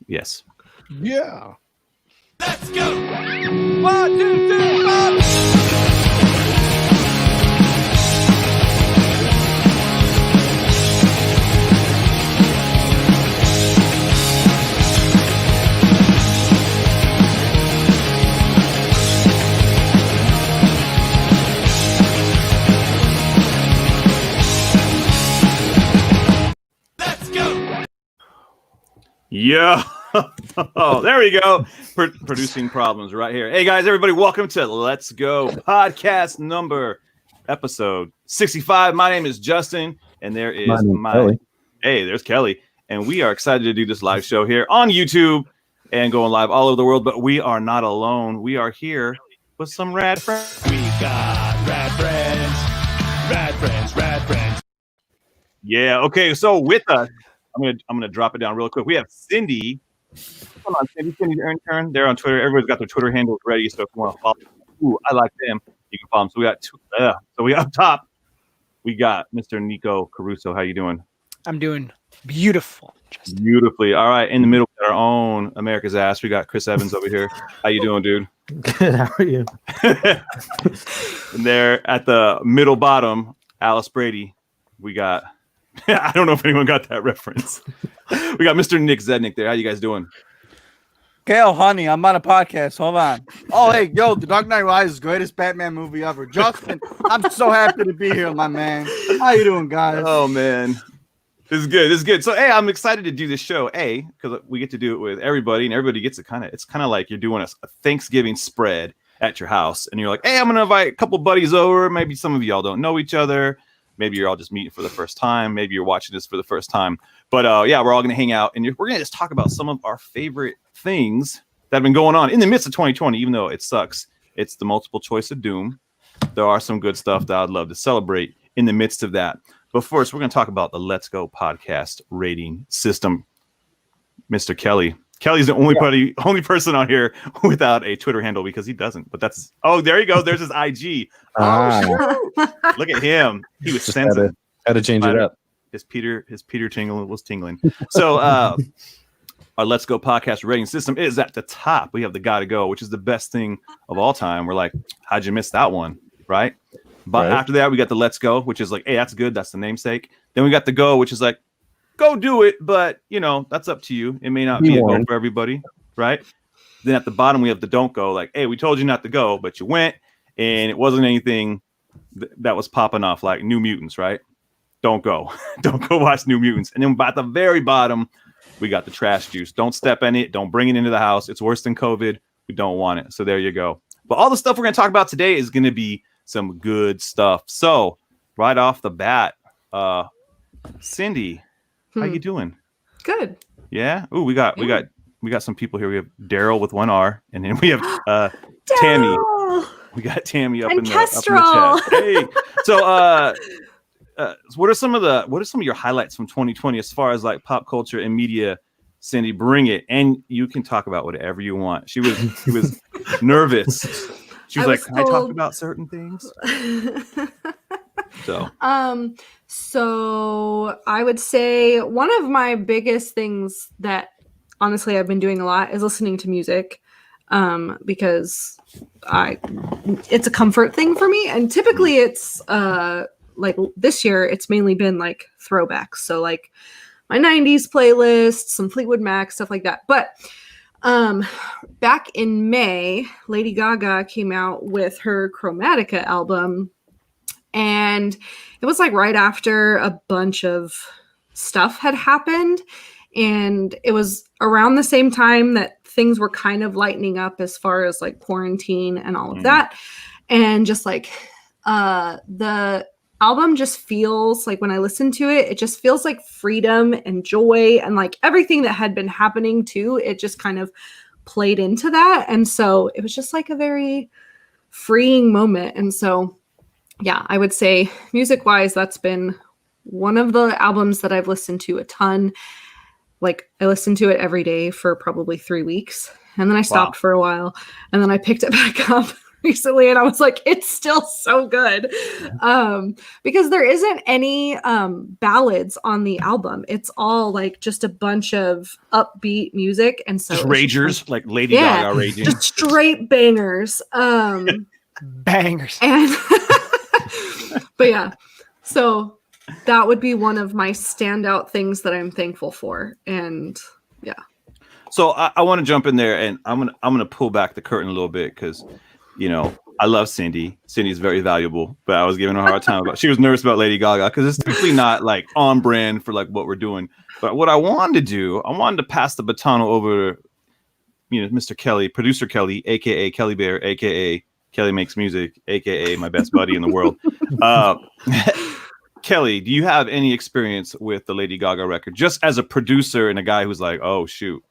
Yes. Yeah. Let's go. 1, 2, 3, 4. Let's go. Yeah. Oh, there we go. Producing problems right here. Hey guys, everybody, welcome to Let's Go podcast episode 65. My name is Justin, and there is Kelly. Hey, there's Kelly, and we are excited to do this live show here on YouTube and going live all over the world. But we are not alone. We are here with some rad friends. We got rad friends. Yeah. Okay. So with us, I'm gonna drop it down real quick. We have Cindy. Come on, Cindy. Cindy's intern. They're on Twitter. Everybody's got their Twitter handles ready. So if you want to follow, ooh, I like them. You can follow them. So we got two. So we up top. We got Mr. Nico Caruso. How you doing? I'm doing beautiful. Beautifully. All right. In the middle, our own America's ass. We got Chris Evans over here. How you doing, dude? Good. How are you? And there at the middle bottom, Alice Brady. We got. I don't know if anyone got that reference. We got Mr. Nick Zednick there. How you guys doing? Kale, honey, I'm on a podcast. Hold on. Oh, hey, yo, The Dark Knight Rises, greatest Batman movie ever. Justin, I'm so happy to be here, my man. How you doing, guys? Oh, man. This is good. This is good. So, hey, I'm excited to do this show, because we get to do it with everybody, and everybody gets it it's kind of like you're doing a Thanksgiving spread at your house, and you're like, hey, I'm going to invite a couple buddies over. Maybe some of y'all don't know each other. Maybe you're all just meeting for the first time. Maybe you're watching this for the first time. But yeah, we're all going to hang out, and we're going to just talk about some of our favorite things that have been going on in the midst of 2020, even though it sucks. It's the multiple choice of doom. There are some good stuff that I'd love to celebrate in the midst of that. But first, we're going to talk about the Let's Go podcast rating system. Mr. Kelly. Kelly's the only person on here without a Twitter handle because he doesn't. But that's there you go. There's his IG. Look at him. He was sensing. Had to change it up. His Peter tingle was tingling. So our Let's Go podcast rating system is at the top. We have the Gotta Go, which is the best thing of all time. We're like, how'd you miss that one? Right? But after that, we got the Let's Go, which is like, hey, that's good. That's the namesake. Then we got the Go, which is like, go do it, but that's up to you. It may not be a go for everybody, right? Then at the bottom we have the don't go, like, hey, we told you not to go, but you went, and it wasn't anything that was popping off, like New Mutants, right? Don't go, don't go watch New Mutants. And then at the very bottom, we got the trash juice. Don't step in it. Don't bring it into the house. It's worse than COVID. We don't want it. So there you go. But all the stuff we're going to talk about today is going to be some good stuff. So right off the bat, Cindy. How you doing? Good. Yeah. Ooh, we got some people here. We have Daryl with one R, and then we have Tammy. We got Tammy up in the chat. Hey. So what are some of your highlights from 2020 as far as like pop culture and media? Cindy, bring it, and you can talk about whatever you want. She was nervous. She was like, "Can I talk about certain things?" So I would say one of my biggest things that honestly I've been doing a lot is listening to music, because it's a comfort thing for me, and typically it's like this year it's mainly been like throwbacks, so like my 90s playlist, some Fleetwood Mac, stuff like that. But back in May, Lady Gaga came out with her Chromatica album, and it was like right after a bunch of stuff had happened, and it was around the same time that things were kind of lightening up as far as like quarantine and all of that. And just like the album just feels like, when I listen to it, it just feels like freedom and joy, and like everything that had been happening too, it just kind of played into that. And so it was just like a very freeing moment. And so yeah, I would say music wise, that's been one of the albums that I've listened to a ton. Like I listened to it every day for probably 3 weeks, and then I stopped for a while, and then I picked it back up. recently, and I was like, it's still so good. Because there isn't any ballads on the album. It's all like just a bunch of upbeat music, and so Just it's ragers, like Lady Yeah, Gaga raging. just straight bangers. Bangers. And but yeah, so that would be one of my standout things that I'm thankful for. And yeah. So I want to jump in there, and I'm gonna pull back the curtain a little bit because, you know, I love Cindy. Cindy's very valuable, but I was giving her a hard time about. She was nervous about Lady Gaga because it's typically not like on brand for like what we're doing. But what I wanted to do, I wanted to pass the baton over, you know, Mr. Kelly, producer Kelly, aka Kelly Bear, aka Kelly Makes Music, aka my best buddy in the world. Kelly, do you have any experience with the Lady Gaga record, just as a producer and a guy who's like, oh shoot,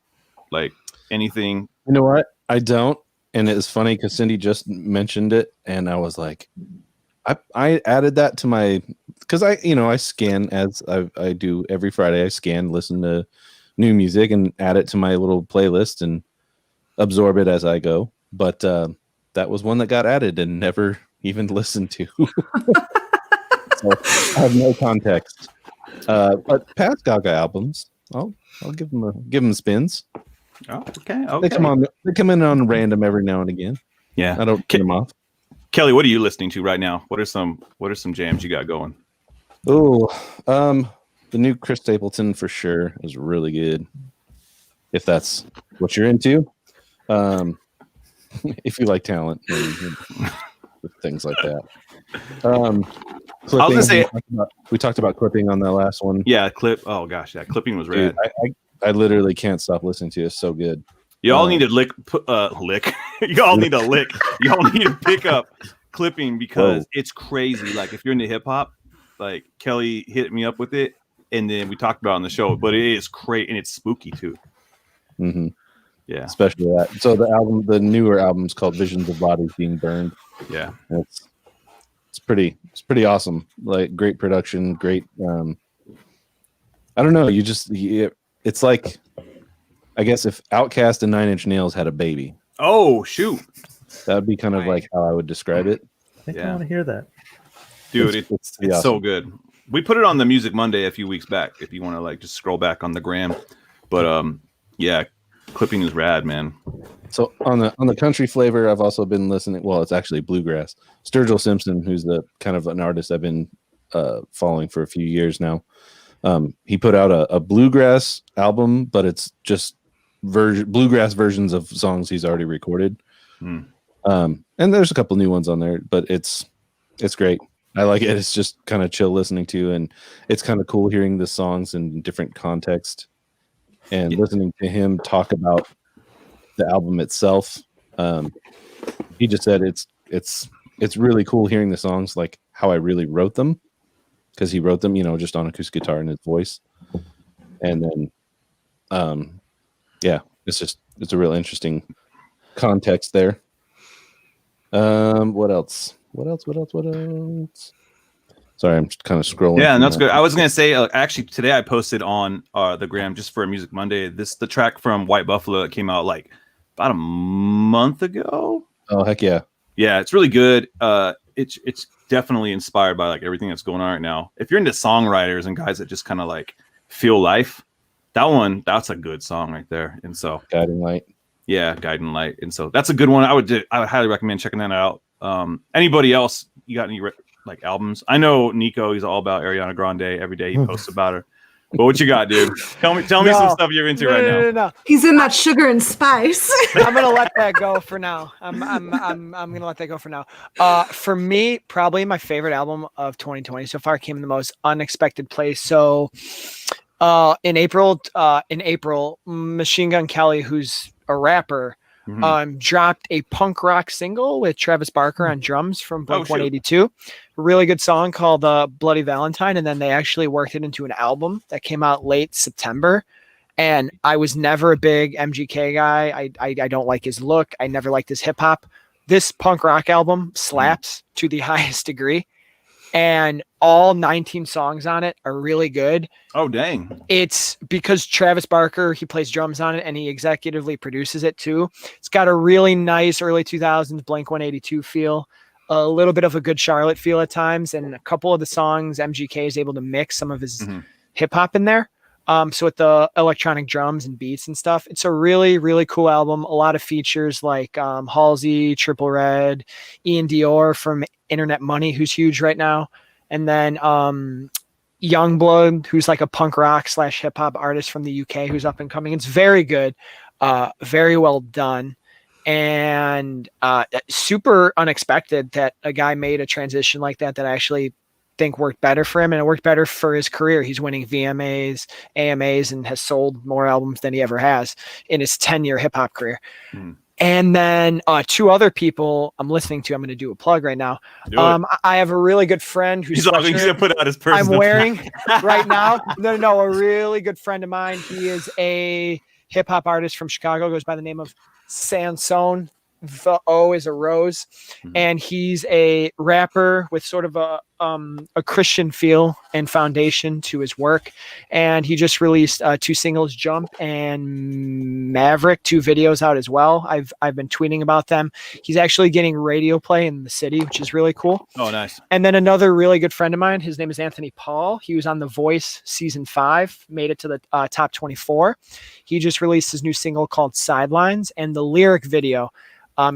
like anything? You know what? I don't. And it's funny because Cindy just mentioned it, and I was like, I added that to my, because I scan as I do every Friday. I scan, listen to new music, and add it to my little playlist and absorb it as I go. But that was one that got added and never even listened to. So I have no context. But past Gaga albums, I'll give them spins. Oh, okay. They come in on random every now and again. Yeah, I don't get them off. Kelly, what are you listening to right now? What are some jams you got going? Oh, the new Chris Stapleton for sure is really good. If that's what you're into, if you like talent and things like that. I was gonna say we talked about clipping on the last one. Yeah, oh gosh, that clipping was rad. Dude, I literally can't stop listening to it. It's so good. Y'all need to lick. Y'all need to lick. Y'all need to pick up clipping because it's crazy. Like if you're into hip hop, like Kelly hit me up with it, and then we talked about it on the show. But it is great and it's spooky too. Mm-hmm. Yeah, especially that. So the newer album's called Visions of Bodies Being Burned. Yeah, it's pretty awesome. Like great production, great. I don't know. It's like, I guess if Outkast and Nine Inch Nails had a baby. Oh shoot, that would be kind of like how I would describe it. I think I want to hear that, dude. It's awesome. So good. We put it on the Music Monday a few weeks back. If you want to like just scroll back on the gram, but yeah, clipping is rad, man. So on the country flavor, I've also been listening. Well, it's actually bluegrass. Sturgill Simpson, who's the kind of an artist I've been following for a few years now. He put out a bluegrass album, but it's just bluegrass versions of songs he's already recorded. And there's a couple new ones on there, but it's great. I like it. It's just kind of chill listening to, and it's kind of cool hearing the songs in different context and listening to him talk about the album itself. He just said it's really cool hearing the songs like how I really wrote them. Because he wrote them, just on acoustic guitar and his voice. And then, it's a real interesting context there. What else? Sorry, I'm just kind of scrolling. Yeah, and that's good. I was going to say, actually, today I posted on the gram just for a Music Monday. The track from White Buffalo that came out like about a month ago. Oh, heck yeah. Yeah, it's really good. It's definitely inspired by like everything that's going on right now. If you're into songwriters and guys that just kind of like feel life, that's a good song right there. And so Guiding Light. Yeah, Guiding Light. And so that's a good one. I would highly recommend checking that out. Anybody else, you got any like albums? I know Nico, he's all about Ariana Grande. Every day he posts about her. But what you got, dude? Tell me some stuff you're into right now. No. He's in that sugar and spice. I'm gonna let that go for now. I'm gonna let that go for now. For me, probably my favorite album of 2020 so far came in the most unexpected place. So, in April, Machine Gun Kelly, who's a rapper, dropped a punk rock single with Travis Barker on drums from Blink 182. A really good song called Bloody Valentine. And then they actually worked it into an album that came out late September. And I was never a big MGK guy. I don't like his look. I never liked his hip hop. This punk rock album slaps to the highest degree. and all 19 songs on it are really good. Oh dang! It's because Travis Barker, he plays drums on it and he executively produces it too. It's got a really nice early 2000s Blink-182 feel, a little bit of a Good Charlotte feel at times, and a couple of the songs MGK is able to mix some of his hip hop in there. So with the electronic drums and beats and stuff, it's a really, really cool album. A lot of features like Halsey, Triple Red, Ian Dior from Internet Money, who's huge right now. And then Youngblood, who's like a punk rock / hip hop artist from the UK who's up and coming. It's very good, very well done, and super unexpected that a guy made a transition like that I actually think worked better for him, and it worked better for his career. He's winning VMAs, AMAs, and has sold more albums than he ever has in his 10-year hip hop career. And then two other people I'm listening to, I'm going to do a plug right now. I have a really good friend who's He's going to put out his personal. I'm wearing right now. No, a really good friend of mine. He is a hip hop artist from Chicago, goes by the name of Sansone. The O is a rose, and he's a rapper with sort of a Christian feel and foundation to his work. And he just released 2 singles, Jump and Maverick, 2 videos out as well. I've been tweeting about them. He's actually getting radio play in the city, which is really cool. Oh, nice. And then another really good friend of mine, his name is Anthony Paul. He was on The Voice season 5, made it to the top 24. He just released his new single called Sidelines, and the lyric video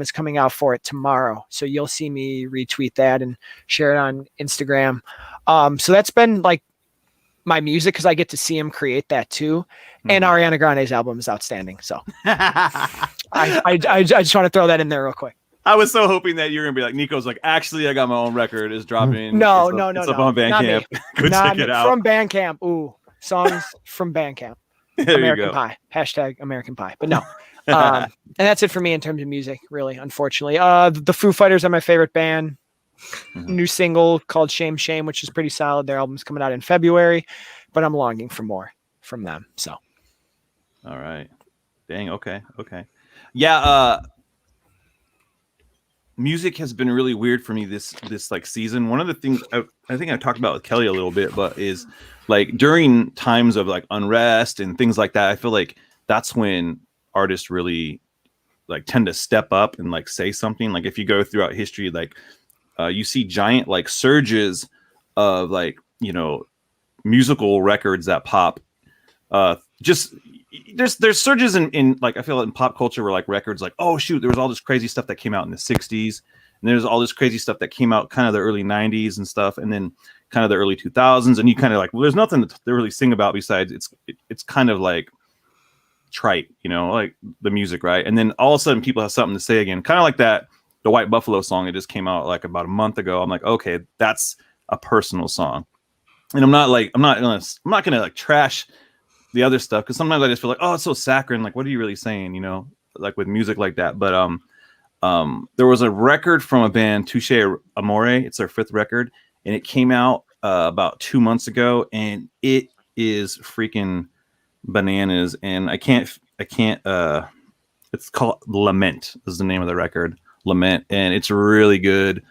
is coming out for it tomorrow. So you'll see me retweet that and share it on Instagram. So that's been like my music, because I get to see him create that too. And Ariana Grande's album is outstanding. So I just want to throw that in there real quick. I was so hoping that you're gonna be like, Nico's like, actually, I got my own record. Is dropping. No, it's up on Bandcamp. Go check it out. From Bandcamp. Ooh, songs from Bandcamp. There American you go. Pie. Hashtag American Pie. But no. And that's it for me in terms of music, really, unfortunately. The Foo Fighters are my favorite band. New single called Shame Shame, which is pretty solid. Their album's coming out in February, but I'm longing for more from them. So, all right. Dang. Okay. Yeah. Music has been really weird for me this like season. One of the things I think I talked about with Kelly a little bit, but is like during times of like unrest and things like that, I feel like that's when artists really like tend to step up and like say something. Like if you go throughout history, like you see giant like surges of like, you know, musical records that pop. Just there's surges in like, I feel like in pop culture where like records like, oh shoot, there was all this crazy stuff that came out in the 60s, and there's all this crazy stuff that came out kind of the early 90s and stuff, and then kind of the early 2000s, and you kind of like, well, there's nothing to really sing about besides it's kind of like trite, you know, like the music, right? And then all of a sudden people have something to say again, kind of like that the White Buffalo song that just came out like about a month ago. I'm like, okay, that's a personal song. And I'm not gonna like trash the other stuff, because sometimes I just feel like, oh, it's so saccharine, like what are you really saying, you know, like with music like that. But there was a record from a band, Touche Amore, it's their 5th record, and it came out about 2 months ago, and it is freaking bananas. And I can't it's called Lament is the name of the record, Lament, and it's really good.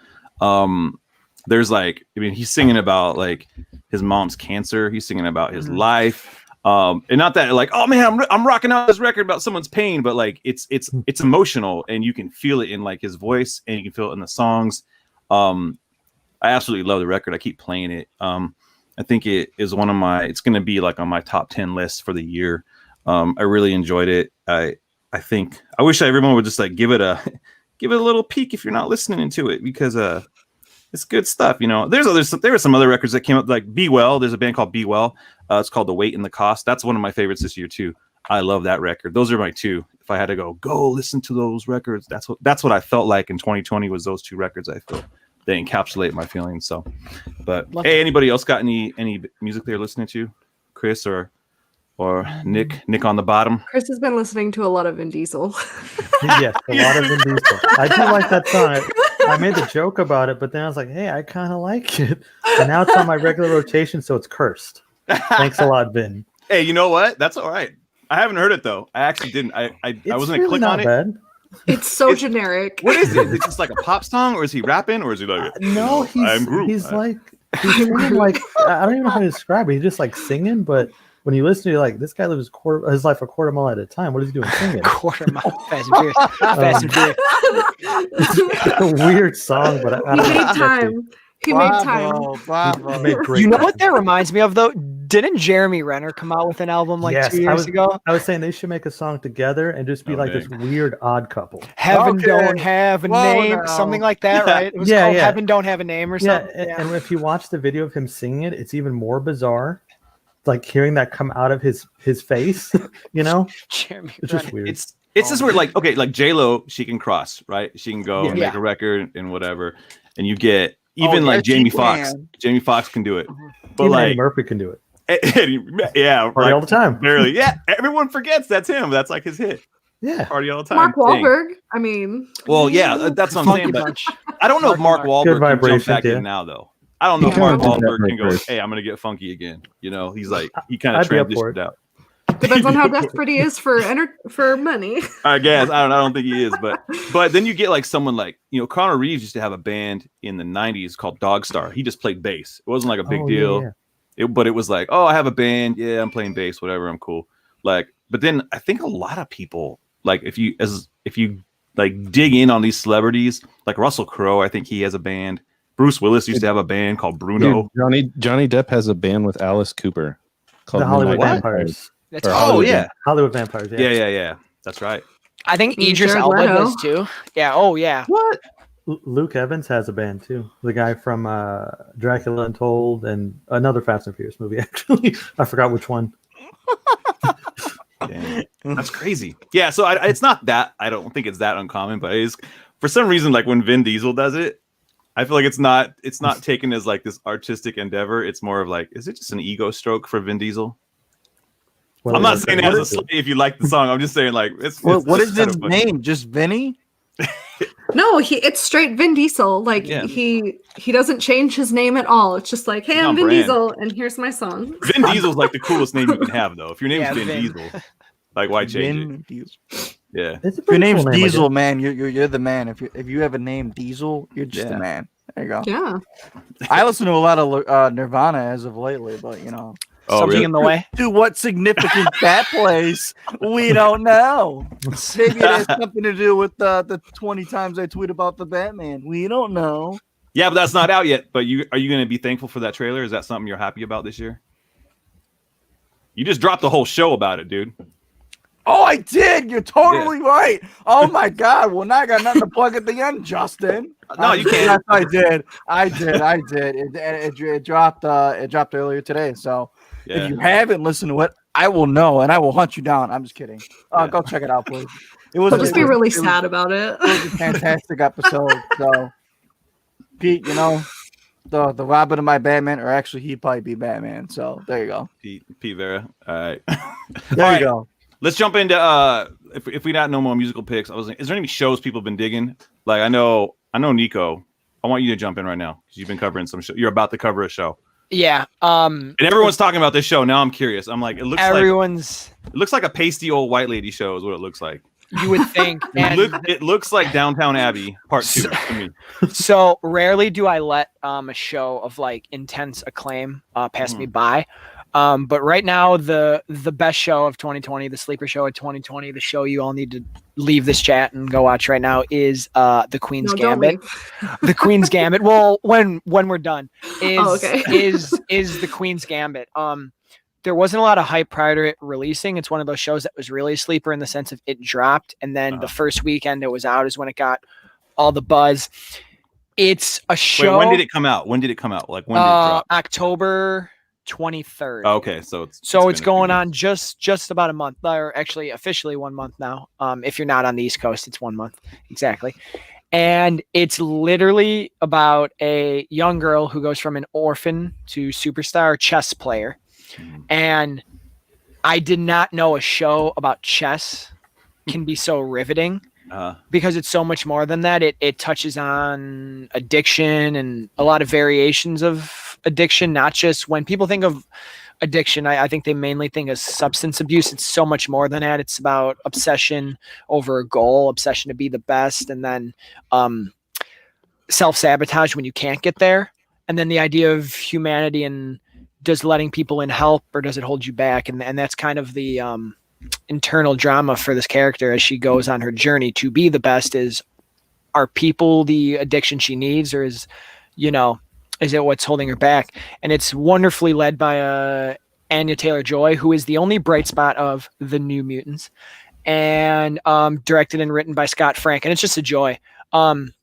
There's like, I mean, he's singing about like his mom's cancer, he's singing about his life, and not that like, oh man, I'm rocking out this record about someone's pain, but like it's emotional, and you can feel it in like his voice, and you can feel it in the songs. I absolutely love the record. I keep playing it. I think it is it's going to be like on my top 10 list for the year. I really enjoyed it. I think I wish everyone would just like give it a little peek if you're not listening to it, because it's good stuff. You know, there were some other records that came up, like Be Well. There's a band called Be Well. It's called The Weight and the Cost. That's one of my favorites this year too. I love that record. Those are my 2. If I had to go listen to those records, that's what I felt like in 2020 was those 2 records. I feel they encapsulate my feelings. So, but hey, anybody else got any music they're listening to? Chris or Nick on the bottom? Chris has been listening to a lot of Vin Diesel. Yes, a lot of Vin Diesel. I do like that song. I made the joke about it, but then I was like, hey, I kind of like it. And now it's on my regular rotation, so it's cursed. Thanks a lot, Vin. Hey, you know what? That's all right. I haven't heard it though. I actually didn't. I wasn't gonna click on it. Bad. It's so generic. What is it? Is it just like a pop song, or is he rapping, or is he like? No, he's like He's singing like I don't even know how to describe it. He's just like singing, but when you listen to it, you're like, this guy lives his life a quarter mile at a time. What is he doing singing? Quarter mile. Fast and Furious. Fast and Furious. It's a weird song, but I He don't made know. time. He made time. Bravo. He made great You know what music. that reminds me of though? Didn't Jeremy Renner come out with an album like Yes, 2 years ago? I was saying they should make a song together and just be like this weird odd couple. Heaven Okay. don't have a Whoa, name, now. something like that, right? It was Yeah, called yeah. Heaven Don't Have a Name or Yeah, something. and if you watch the video of him singing it, it's even more bizarre. Like hearing that come out of his face, you know? Jeremy It's just Renner. weird. It's just weird. Like okay, like J-Lo, she can cross, right? She can go and Yeah. make a record and whatever, and you get even yeah, like she Jamie Foxx. can. Jamie Foxx can do it, but Even Eddie like Murphy can do it. yeah, Party like, all the time. barely. Yeah, everyone forgets that's him. That's like his hit. Yeah. Party all the time. Mark thing. Wahlberg. I mean, Well, yeah, that's what I'm Funky saying. But Bunch. I don't know if Mark Mark. Wahlberg Good can jump vibration, back yeah. in now, though. I don't know He if Mark kinda did that Wahlberg can go, first. hey, I'm going to get funky again. You know, he's like, he kind of I'd be up for transitioned out. depends on how desperate he is for money. I guess. I don't think he is. But then you get like someone like, you know, Connor Reeves used to have a band in the 90s called Dog Star. He just played bass. It wasn't like a big Oh, deal. yeah. But it was like, oh, I have a band. Yeah, I'm playing bass, whatever. I'm cool. Like, but then I think a lot of people, like if you like dig in on these celebrities, like Russell Crowe, I think he has a band. Bruce Willis used to have a band called Bruno. Dude, Johnny Depp has a band with Alice Cooper called The Hollywood Midnight Vampires. That's Or Oh Hollywood yeah. Hollywood Vampires. Yeah. That's right. I think Mm, Idris Jared Elba Leto. does too. Yeah. Oh yeah. What? Luke Evans has a band too. The guy from Dracula Untold and another Fast and Furious movie. Actually, I forgot which one. Damn. That's crazy. Yeah. So it's not that. I don't think it's that uncommon, but it is for some reason. Like when Vin Diesel does it, I feel like it's not taken as like this artistic endeavor. It's more of like, is it just an ego stroke for Vin Diesel? Well, I'm not it's saying like- that as a slight if you like the song. I'm just saying like What is kind his of funny. name? Just Vinny? No, it's straight Vin Diesel. Like Yeah. he doesn't change his name at all. It's just like, hey, He's I'm on Vin brand. Diesel, and here's my song. Vin Diesel's like the coolest name you can have, though. If your name's Yeah, Vin Vin. Diesel, like why change it? Vin Diesel. Yeah. It's a If your pretty name's cool name, I guess. Diesel, man, you're the man. If you have a name Diesel, you're just Yeah. the man. There you go. Yeah. I listen to a lot of Nirvana as of lately, but you know, Oh, Something really? in the way. to what significance that plays, we don't know. Maybe it has something to do with the 20 times I tweet about the Batman. We don't know. Yeah, but that's not out yet. But are you going to be thankful for that trailer? Is that something you're happy about this year? You just dropped the whole show about it, dude. Oh, I did. You're totally right. Oh my God. Well, now I got nothing to plug at the end, Justin. No, you can't. Yes, I did. It dropped. It dropped earlier today. So Yeah. if you haven't listened to it, I will know, and I will hunt you down. I'm just kidding. Yeah. Go check it out, please. It was I'll just be really it was- sad about it. It was a fantastic episode. So, Pete, you know, the Robin of my Batman, or actually, he'd probably be Batman. So there you go. Pete Vera. All right. There All you right. go. Let's jump into if we got no more musical picks. I was like, is there any shows people have been digging? Like I know Nico. I want you to jump in right now because you've been covering some show. You're about to cover a show, Yeah. and everyone's talking about this show. Now I'm curious. I'm like, it looks like a pasty old white lady show is what it looks like. You would think. And It looks like Downtown Abbey Part 2 to me. so rarely do I let a show of like intense acclaim pass me by. But right now, the best show of 2020, the sleeper show of 2020, the show you all need to leave this chat and go watch right now is The Queen's No, don't Gambit. The Queen's Gambit. Well, when we're done, is Oh, okay. is The Queen's Gambit. There wasn't a lot of hype prior to it releasing. It's one of those shows that was really a sleeper in the sense of it dropped, and then the first weekend it was out is when it got all the buzz. It's a show. Wait, when did it come out? Like when did it drop? October 23rd. Oh, okay, so it's So been it's a few going months. on just about a month, or actually officially 1 month now. If you're not on the East Coast, it's 1 month exactly. And it's literally about a young girl who goes from an orphan to superstar chess player. And I did not know a show about chess can be so riveting because it's so much more than that. It touches on addiction and a lot of variations of addiction, not just when people think of addiction. I think they mainly think of substance abuse. It's so much more than that. It's about obsession over a goal, obsession to be the best, and then self-sabotage when you can't get there. and then the idea of humanity and does letting people in help or does it hold you back? And that's kind of the internal drama for this character as she goes on her journey to be the best. Are people the addiction she needs, or is it what's holding her back? And it's wonderfully led by Anya Taylor-Joy, who is the only bright spot of The New Mutants, and directed and written by Scott Frank. And it's just a joy.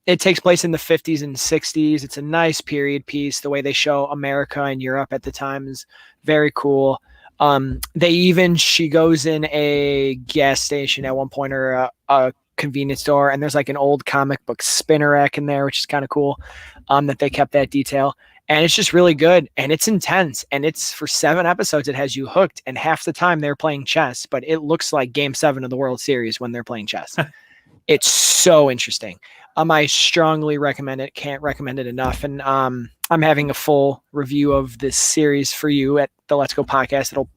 It takes place in the 50s and 60s. It's a nice period piece. The way they show America and Europe at the time is very cool. She goes in a gas station at one point, or a convenience store, and there's like an old comic book spinner rack in there, which is kind of cool, that they kept that detail. And it's just really good, and it's intense, and it's for 7 episodes. It has you hooked, and half the time they're playing chess, but it looks like Game 7 of the World Series when they're playing chess. It's so interesting. I strongly recommend it. Can't recommend it enough. And I'm having a full review of this series for you at the Let's Go podcast. It'll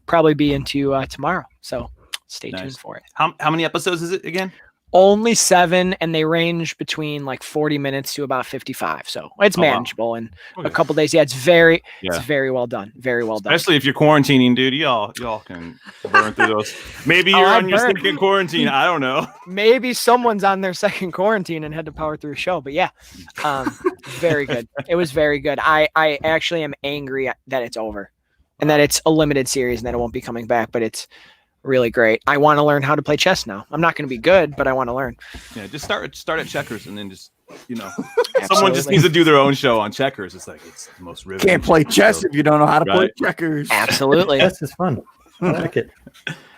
probably be into tomorrow, so stay tuned for it. How many episodes is it again? Only 7, and they range between like 40 minutes to about 55. So it's manageable in a couple days. Yeah, it's very well done. Very well done. Especially if you're quarantining, dude. Y'all can burn through those. Maybe you're on your second quarantine. I don't know. Maybe someone's on their second quarantine and had to power through a show. But yeah, very good. It was very good. I actually am angry that it's over and that it's a limited series and that it won't be coming back. But it's really great. I want to learn how to play chess now. I'm not going to be good, but I want to learn. Yeah, just start at checkers and then just someone just needs to do their own show on checkers. It's like it's the most riveting. Can't play chess if you don't know how to play checkers. Absolutely. Chess is fun. I like it.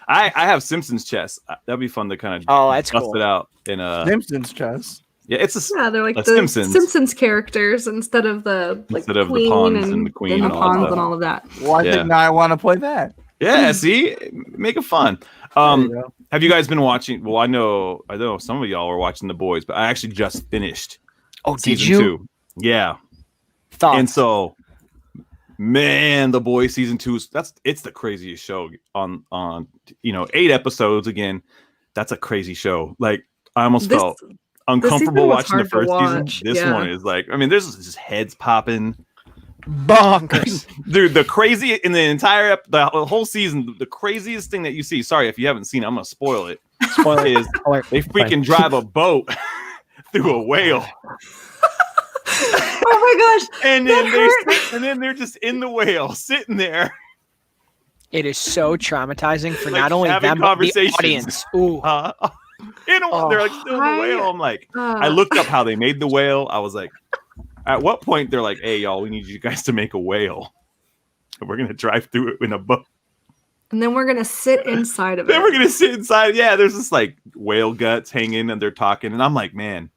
I have Simpsons chess. That'd be fun to kind of that's bust cool. it out in Simpsons chess. Yeah, they're like the Simpsons characters instead of the the pawns and the queen and pawns and all of that. Well, I think now I want to play that. Yeah, see, make it fun. Have you guys been watching? Well, I know some of y'all are watching The Boys, but I actually just finished. Oh, did season you? 2. Yeah. Thoughts? And so, man, The Boys season 2 it's the craziest show on 8 episodes again. That's a crazy show. Like I almost felt uncomfortable watching the first season. This one is like, I mean, there's just heads popping. Bonkers. Dude, the crazy in the entire the whole season, the craziest thing that you see, sorry if you haven't seen it, I'm gonna spoil it. Is they freaking drive a boat through a whale. Oh my gosh. And then they're just in the whale sitting there. It is so traumatizing for Like not only them but the conversations. audience. Ooh. They're like still in the whale. I'm like, I looked up how they made the whale. I was like, at what point they're like, hey, y'all, we need you guys to make a whale. And we're going to drive through it in a boat. And then we're going to sit inside of it. Then we're going to sit inside. Yeah, there's this like whale guts hanging and they're talking. And I'm like, man.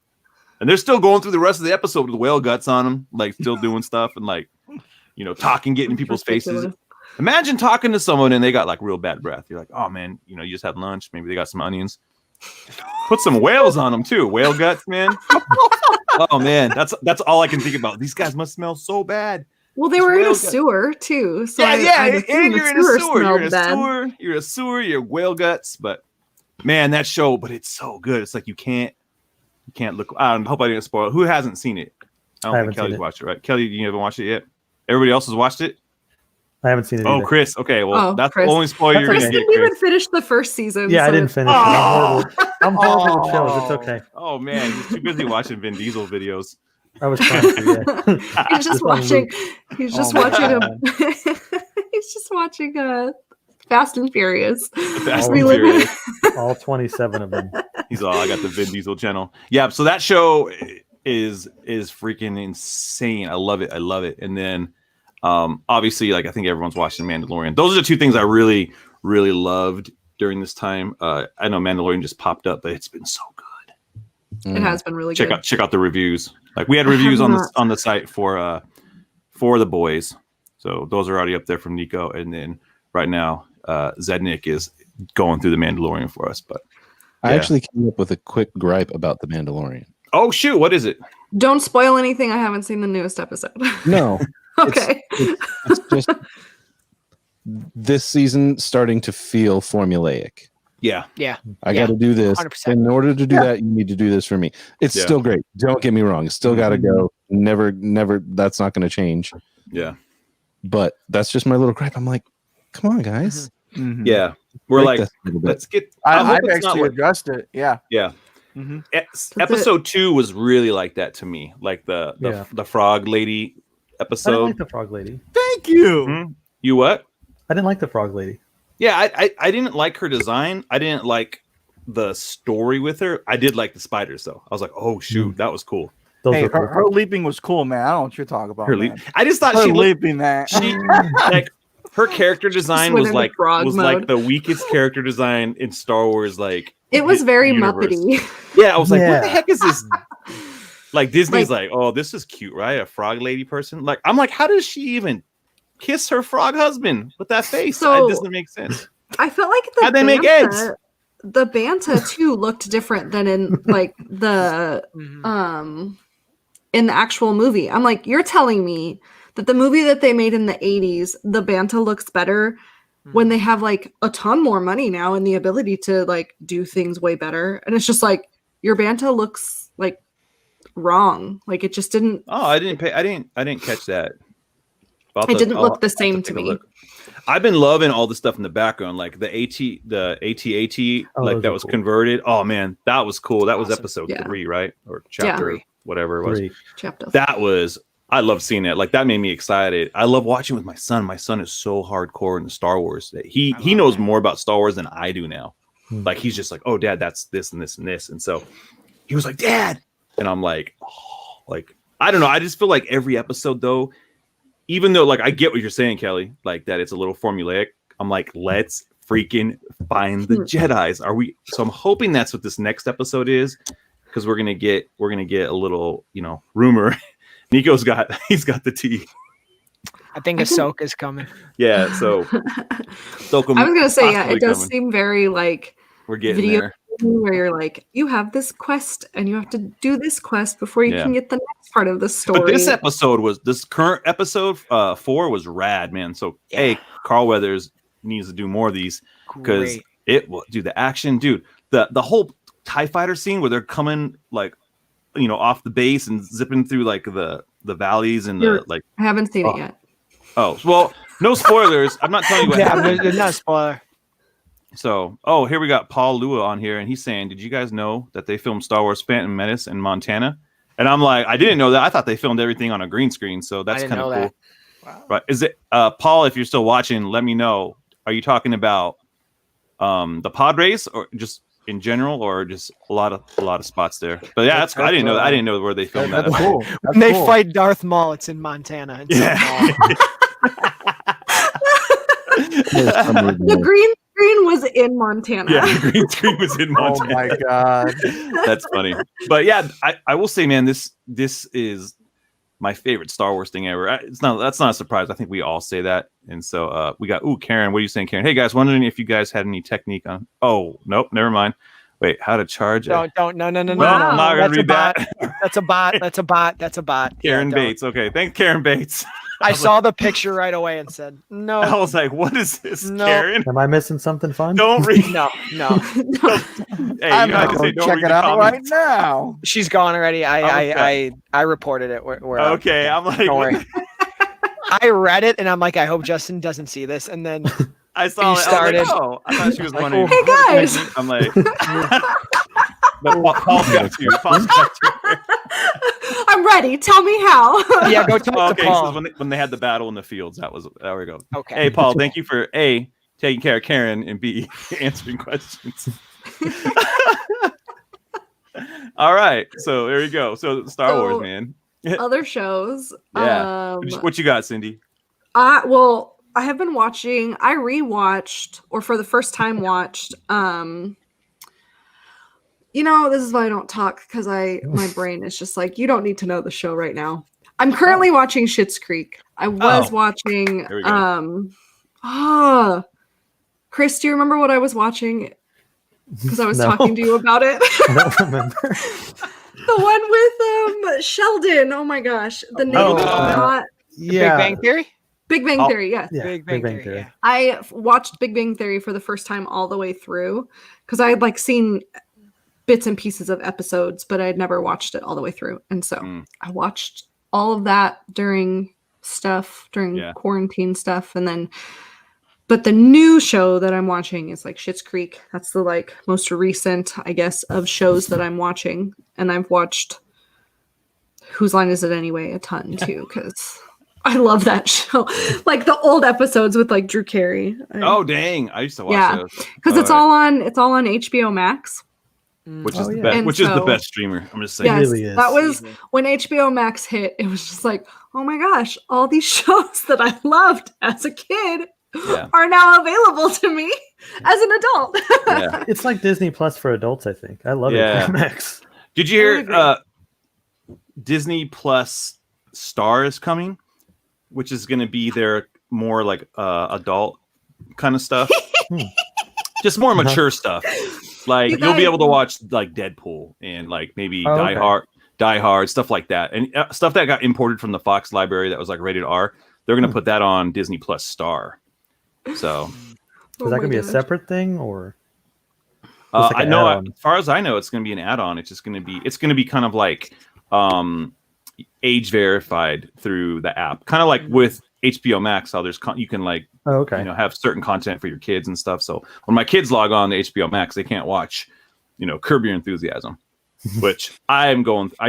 And they're still going through the rest of the episode with whale guts on them, like still doing stuff and like, talking, getting in people's faces. Imagine talking to someone and they got like real bad breath. You're like, oh man, you just had lunch. Maybe they got some onions. Put some whales on them too. Whale guts, man. Oh man, that's all I can think about. These guys must smell so bad. Well, they were in a sewer too. So and you're in a sewer. You're a sewer. You're whale guts. But man, that show. But it's so good. It's like you can't look. I hope I didn't spoil it. Who hasn't seen it? I don't think Kelly's watched it, right? Kelly, you haven't watched it yet. Everybody else has watched it. I haven't seen it. Oh, either. Chris. Okay, well, that's the only spoiler you're Chris gonna get. didn't even finish the first season. Yeah, I didn't finish. I'm horrible with shows. It's okay. Oh man, he's too busy watching Vin Diesel videos. I was trying to. Yeah. He's just watching. He's just watching. He's just watching. Fast and Furious. All 27 of them. He's all. I got the Vin Diesel channel. Yeah. So that show is freaking insane. I love it. And then. Obviously, like I think everyone's watching Mandalorian. Those are the two things I really, really loved during this time. I know Mandalorian just popped up, but it's been so good. It has been really good. Check out the reviews. Like we had reviews on the site for The Boys, so those are already up there from Nico. And then right now, Zednik is going through the Mandalorian for us. But I actually came up with a quick gripe about the Mandalorian. Oh shoot, what is it? Don't spoil anything. I haven't seen the newest episode. No. Okay. It's just this season starting to feel formulaic. Yeah. I got to do this. 100%. In order to do that, you need to do this for me. It's Yeah. still great. Don't get me wrong. It's still got to go. Never. That's not going to change. Yeah. But that's just my little gripe. I'm like, come on, guys. Mhm. Yeah. We're Break like, this a little bit. let's get. I hope I've it's not actually like, addressed it. Yeah. yeah. Mhm. Episode 2 was really like that to me, like the frog lady I didn't episode. like the frog lady. Thank you. Mhm. You what? I didn't like the frog lady. Yeah, I didn't like her design. I didn't like the story with her. I did like the spiders though. I was like, oh shoot, that was cool. Those Hey, were cool. her leaping was cool, man. I don't know what you're talking about. Her man. I just thought Her she looked, leaping that. she like her character design went was into like frog mode. the weakest character design in Star Wars. Like It was very universe. Muppety. Yeah, I was like, what the Yeah. heck is this? Like Disney's like, oh, this is cute, right? A frog lady person. Like, I'm like, how does she even kiss her frog husband with that face? So- It doesn't make sense. I felt like How'd they make eggs? The Banta too looked different than in like the Mhm. in the actual movie. I'm like, you're telling me that the movie that they made in the 80s, the Banta looks better when they have like a ton more money now and the ability to like do things way better. And it's just like your Banta looks like wrong. Like it just didn't Oh, I didn't catch that. it didn't look the same to me. I've been loving all the stuff in the background, like the AT-AT, Oh, like those that are was cool. converted. Oh man, that was cool. That was Awesome. episode Yeah. 3, right? Or chapter, whatever it was. 3. Chapter. That was, I love seeing it. Like that made me excited. I love watching with my son. My son is so hardcore in the Star Wars that he knows more about Star Wars than I do now. Like he's just like, oh dad, that's this and this and this. And so he was like, Dad. And I'm like, oh, like, I don't know. I just feel like every episode though, even though like I get what you're saying, Kelly, like that it's a little formulaic. I'm like, let's freaking find the Jedis. Are we? So I'm hoping that's what this next episode is, because we're gonna get a little, rumor. Nico's got the tea. I think Ahsoka's coming. Yeah, so Ahsoka I was gonna say, yeah, possibly it does coming. seem very like We're getting video there. where you're like, you have this quest and you have to do this quest before you Yeah. can get the next part of the story. But this current episode 4 was rad, man. So Carl Weathers needs to do more of these, because Great. it will do the action, dude. The whole TIE fighter scene where they're coming like off the base and zipping through like the valleys and the like. I haven't seen it yet. Oh well, no spoilers. I'm not telling you what Yeah, happened. there's not a spoiler. So, here we got Paul Lua on here, and he's saying, "Did you guys know that they filmed Star Wars: Phantom Menace in Montana?" And I'm like, I didn't know that. I thought they filmed everything on a green screen. So that's didn't kind of know cool. that. Wow. Right? Is it Paul? If you're still watching, let me know. Are you talking about the pod race, or just in general, or just a lot of spots there? But yeah, that's I didn't know. I didn't know where they filmed that. That's cool. That's When they cool. fight Darth Maul, it's in Montana. It's Yeah. The green screen was in Montana. Yeah, the green screen was in Oh Montana. my god. That's funny. But yeah, I will say, man, this is my favorite Star Wars thing ever. That's not a surprise. I think we all say that. And so we got Karen. What are you saying, Karen? Hey guys, wondering if you guys had any technique on. Oh, nope, never mind. Wait, how to charge it? No. Well, Wow. I'm not gonna That's a read bot. that. That's a bot. That's a bot. That's a bot. Karen Yeah, don't. Bates. Okay, thanks, Karen Bates. I saw the picture right away and said, I no, was like, what is this, No. Karen? Am I missing something fun? Don't read. no. Hey, I'm you have gonna to say, go don't check read it the out right comments. now. She's gone already. Okay. I reported it. Where Okay, I'm like, Don't worry. I read it and I'm like, I hope Justin doesn't see this. And then I saw You it. started. I was like, oh, I thought she was Like, wondering. Hey, guys. I'm like, but Paul's got you. Paul's got you. I'm ready. Tell me how. yeah, go talk to Okay, Paul. so when they had the battle in the fields, there we go. Okay. Hey, Paul, thank you for A, taking care of Karen, and B, answering questions. All right, so there you go. So Star Wars, man. Other shows. Yeah. What you got, Cindy? I have been watching. I rewatched, or for the first time watched. This is why I don't talk, because my brain is just like, you don't need to know the show right now. I'm currently watching Schitt's Creek. I was watching. There we go. Chris, do you remember what I was watching? Because I was No. talking to you about it. I don't remember. The one with Sheldon. Oh my gosh, the name is not Big Yeah. Bang Theory? Big Bang Oh. Theory, yes. Yeah, Big Bang Theory. Yeah. I watched Big Bang Theory for the first time all the way through because I had like seen bits and pieces of episodes, but I had never watched it all the way through. And so I watched all of that during Yeah. quarantine stuff. And then, but the new show that I'm watching is like Schitt's Creek. That's the like most recent, I guess, of shows that I'm watching. And I've watched Whose Line Is It Anyway a ton too, because I love that show. Like the old episodes with like Drew Carey. Oh dang! I used to watch those because it's all on HBO Max. which is Oh, the yeah. best. And Which is the so- best streamer. I'm just saying. Yes, really is. that was when HBO Max hit. It was just like, oh my gosh, all these shows that I loved as a kid Yeah. are now available to me as an adult. Yeah. It's like Disney Plus for adults, I think. I love Yeah. it. Max. Did you I hear agree. Disney Plus Star is coming, which is going to be their more like adult kind of stuff, just more mature stuff. Like You you'll be guys- able to watch like Deadpool and like maybe Oh, Die okay. Hard, stuff like that, and stuff that got imported from the Fox library that was like rated R. They're going to put that on Disney Plus Star. So Is Oh that my gonna be a gosh. separate thing or? I Just like an know, add-on? as far as I know, it's going to be an add-on. It's just going to be kind of like age verified through the app, kind of like with HBO Max. How there's you can like Oh, okay. have certain content for your kids and stuff. So when my kids log on to HBO Max, they can't watch Curb Your Enthusiasm, which I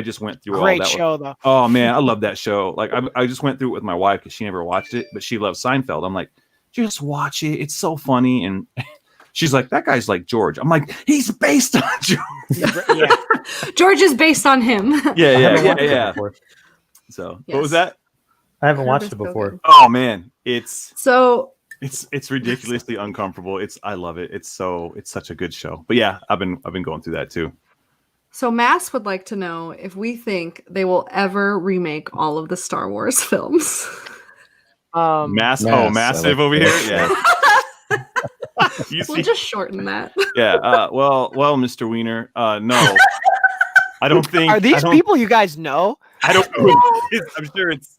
just went through all Great that. show though. Oh man, I love that show. Like I just went through it with my wife because she never watched it, but she loves Seinfeld. I'm like, just watch it. It's so funny. And she's like, that guy's like George. I'm like, he's based on George. Yeah. George is based on him. Yeah, I haven't watched it yeah. before. So Yes. what was that? I haven't Curb watched is it so before. good. Oh man, it's ridiculously uncomfortable. I love it. It's such a good show. But yeah, I've been going through that too. So Mass would like to know if we think they will ever remake all of the Star Wars films. Massive I like over that. here. Yeah. You We'll see, just shorten that. yeah. Well, Mr. Wiener. No, I don't think. Are these people you guys know? I don't know. I'm sure it's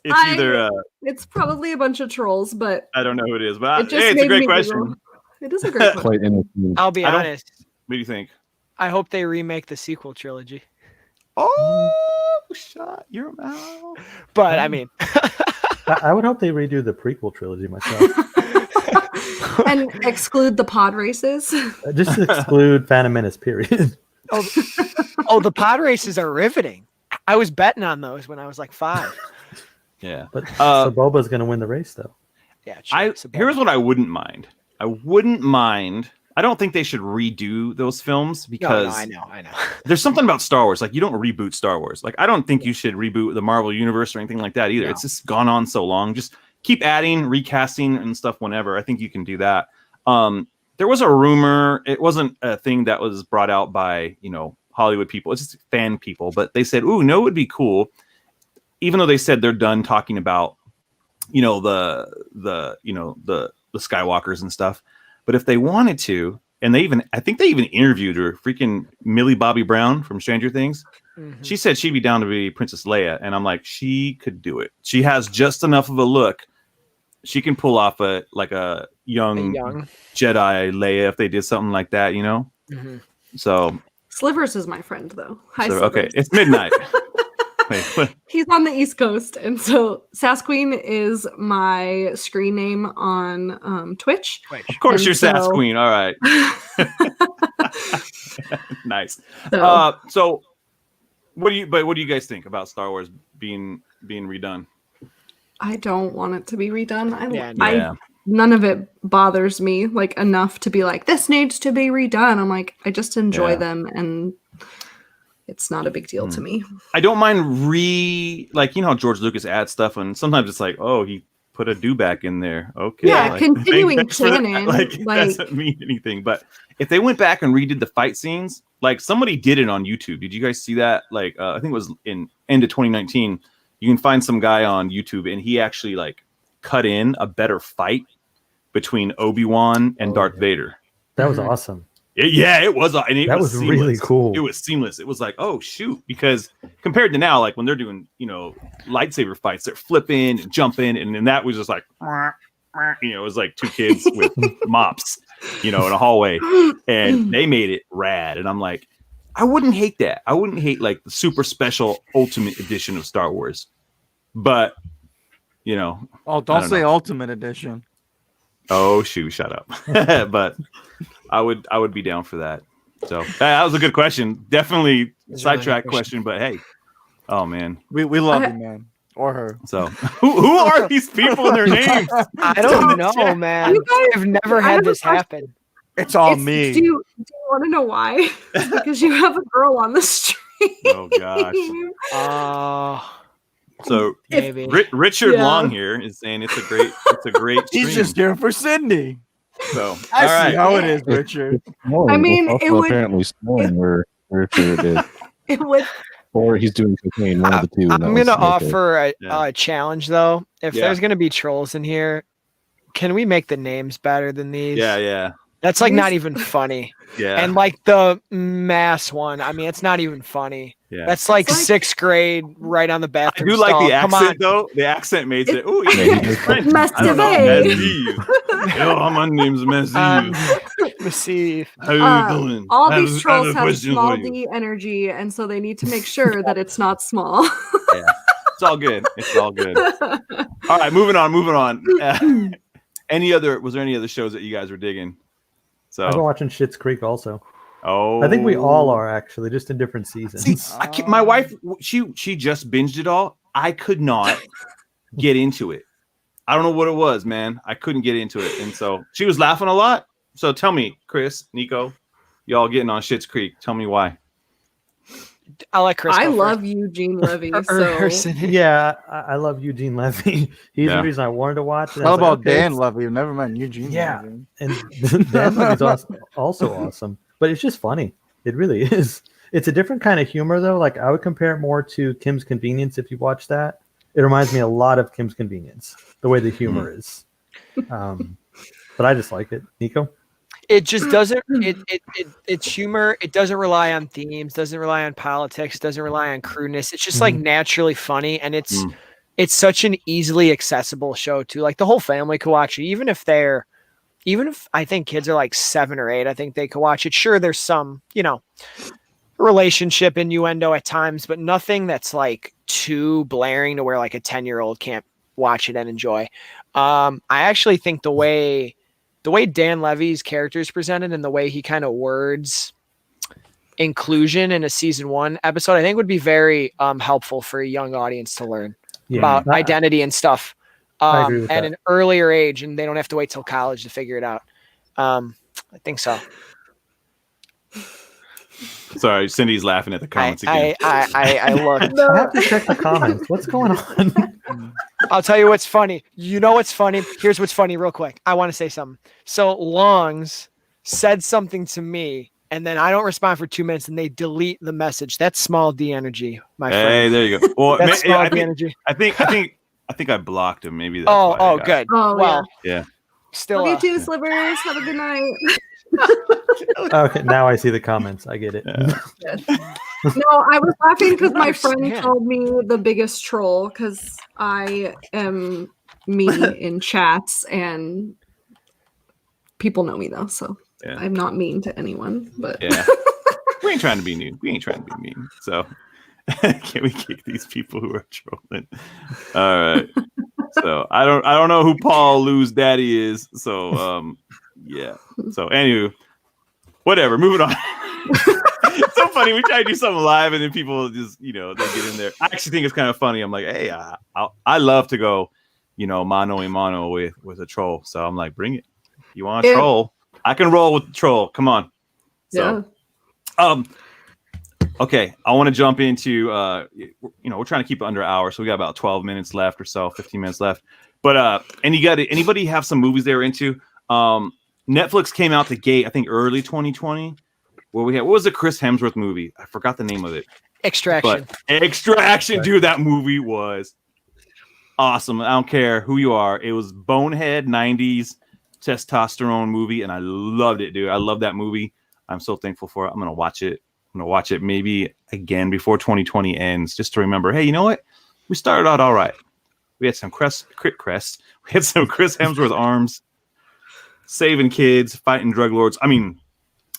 I- either. It's probably a bunch of trolls, but I don't know who it is, but it just hey, it's a made great me question. giggle. It is a great one. Quite innocent. I'll be I don't- honest. What do you think? I hope they remake the sequel trilogy. Oh, shut your mouth. But I mean, I would hope they redo the prequel trilogy myself. And exclude the pod races. Just exclude Phantom Menace, period. oh, the pod races are riveting. I was betting on those when I was like 5. Yeah. But so Boba's going to win the race, though. Yeah. Sure, Here's what I wouldn't mind. I don't think they should redo those films because I know. there's something about Star Wars. Like you don't reboot Star Wars. Like I don't think you should reboot the Marvel universe or anything like that either. No. It's just gone on so long. Just keep adding, recasting and stuff whenever. I think you can do that. There was a rumor. It wasn't a thing that was brought out by, Hollywood people. It's just fan people, but they said, "Ooh, no, it would be cool." Even though they said they're done talking about, the Skywalkers and stuff. But if they wanted to, and I think they even interviewed her, freaking Millie Bobby Brown from Stranger Things. Mhm. She said she'd be down to be Princess Leia, and I'm like, she could do it. She has just enough of a look. She can pull off a young Jedi Leia if they did something like that, Mhm. So, Slivers is my friend, though. Hi, okay, Slivers. it's midnight. Wait, what? He's on the East Coast, and so Sasqueen is my screen name on Twitch. Of course, And you're Sass so- Queen. All right, nice. So, So, what do you guys think about Star Wars being redone? I don't want it to be redone. Yeah, Yeah. None of it bothers me like enough to be like, this needs to be redone. I'm like, I just enjoy Yeah. them, and it's not a big deal to me. I don't mind how George Lucas adds stuff, and sometimes it's like, oh, he put a dewback in there. Okay, Yeah, continuing thanks for that. canon, Like, like- doesn't mean anything. But if they went back and redid the fight scenes, like somebody did it on YouTube. Did you guys see that? Like, I think it was in end of 2019. You can find some guy on YouTube, and he actually like cut in a better fight between Obi-Wan and Darth Vader. That was Mhm. awesome. it was, and That was seamless. really cool. It was seamless. It was like, oh shoot, because compared to now, like when they're doing, lightsaber fights, they're flipping and jumping, and then that was just like, it was like two kids with mops, in a hallway, and they made it rad. And I'm like, I wouldn't hate that. I wouldn't hate like the super special Ultimate Edition of Star Wars, but Oh, don't say Ultimate Edition. Oh shoot, shut up. But I would be down for that. So that was a good question. Definitely sidetrack question, but hey. Oh man. We love you, man. Or her. So who are these people and their names? I don't know, man. You guys- I've never I had have a this question. happen. It's all It's- me. Do you want to know why? It's because you have a girl on the stream. Oh gosh. So Maybe. Richard Yeah. Long here is saying it's a great He's stream. just here for Cindy. So I all see right. how it is, Richard. No, I mean, it's it also would- apparently snowing where Richard is, It would. or he's doing cocaine. One of the two. and I'm that gonna was okay. offer Yeah. a challenge though. If Yeah. there's gonna be trolls in here, can we make the names better than these? Yeah. That's like not even funny. Yeah. And like the mass one, I mean, it's not even funny. yeah. That's like It's like- sixth grade, right on the I bathroom. do like stall. the Come accent though. The accent made it. Oh, Yeah, he does. French. I don't know. Massive. Yo, my name's Massive. on. Receive. How you doing? All I these have trolls a have question small for you. D energy, and so they need to make sure that it's not small. It's all good. It's all good. All right, moving on. Was there any other shows that you guys were digging? I've been So, watching Schitt's Creek also. oh, I think we all are actually, just in different seasons. See, my wife, she just binged it all. I could not get into it. I don't know what it was, man. I couldn't get into it, and so she was laughing a lot. So tell me, Chris, Nico, y'all getting on Schitt's Creek? Tell me why. I like Chris. I go love Eugene Levy. So Yeah, I love Eugene Levy. He's Yeah. the reason I wanted to watch it. I How was like, about okay, Dan it's- Levy? Never mind Eugene. Yeah. Levy. And Dan Levy's also awesome, but it's just funny. It really is. It's a different kind of humor, though. Like I would compare it more to Kim's Convenience. If you watch that, it reminds me a lot of Kim's Convenience, the way the humor is. But I just like it. Nico? It just doesn't. It's humor. It doesn't rely on themes. Doesn't rely on politics. Doesn't rely on crudeness. It's just like naturally funny, and it's such an easily accessible show too. Like the whole family could watch it, even if I think kids are like 7 or 8. I think they could watch it. Sure, there's some relationship innuendo at times, but nothing that's like too blaring to where like a 10-year-old can't watch it and enjoy. I actually think the way Dan Levy's character is presented and the way he kind of words inclusion in a season 1 episode, I think would be very helpful for a young audience to learn about identity and stuff I agree with at that. an earlier age, and they don't have to wait till college to figure it out. I think so. Sorry, Cindy's laughing at the comments I again. looked. I have to check the comments. What's going on? I'll tell you what's funny. You know what's funny? Here's what's funny real quick. I want to say something. So Longs said something to me, and then I don't respond for 2 minutes, and they delete the message. That's small D energy, my Hey, friend. there you go. Well, That's small I D think, energy. I think I blocked him. Maybe that's why I Oh, got- good. Oh, Well, Yeah. still. love you too, Slivers. Have a good night. Okay, now I see the comments. I get it. Yeah. No, I was laughing because my friend understand. called me the biggest troll because I am mean in chats and people know me though, so Yeah. I'm not mean to anyone. But Yeah. We ain't trying to be mean. We ain't trying to be mean. So can we kick these people who are trolling? All right. So I don't know who Paul Lou's daddy is. So yeah. So anywho, whatever. Moving on. It's so funny. We try to do something live and then people just, they get in there. I actually think it's kind of funny. I'm like, hey, I love to go, mano a mano with a troll. So I'm like, bring it. You want a Yeah. troll? I can roll with the troll. Come on. So, okay, I want to jump into we're trying to keep it under an hour, so we got about 12 minutes left or so, 15 minutes left. But anybody have some movies they were into? Netflix came out the gate, I think early 2020, where we had, what was the Chris Hemsworth movie? I forgot the name of it. Extraction. But Extraction, dude, that movie was awesome. I don't care who you are. It was bonehead 90s testosterone movie, and I loved it, dude. I love that movie. I'm so thankful for it. I'm gonna watch it. I'm gonna watch it maybe again before 2020 ends, just to remember. Hey, you know what? We started out all right. We had some Chris Hemsworth arms, saving kids, fighting drug lords. I mean,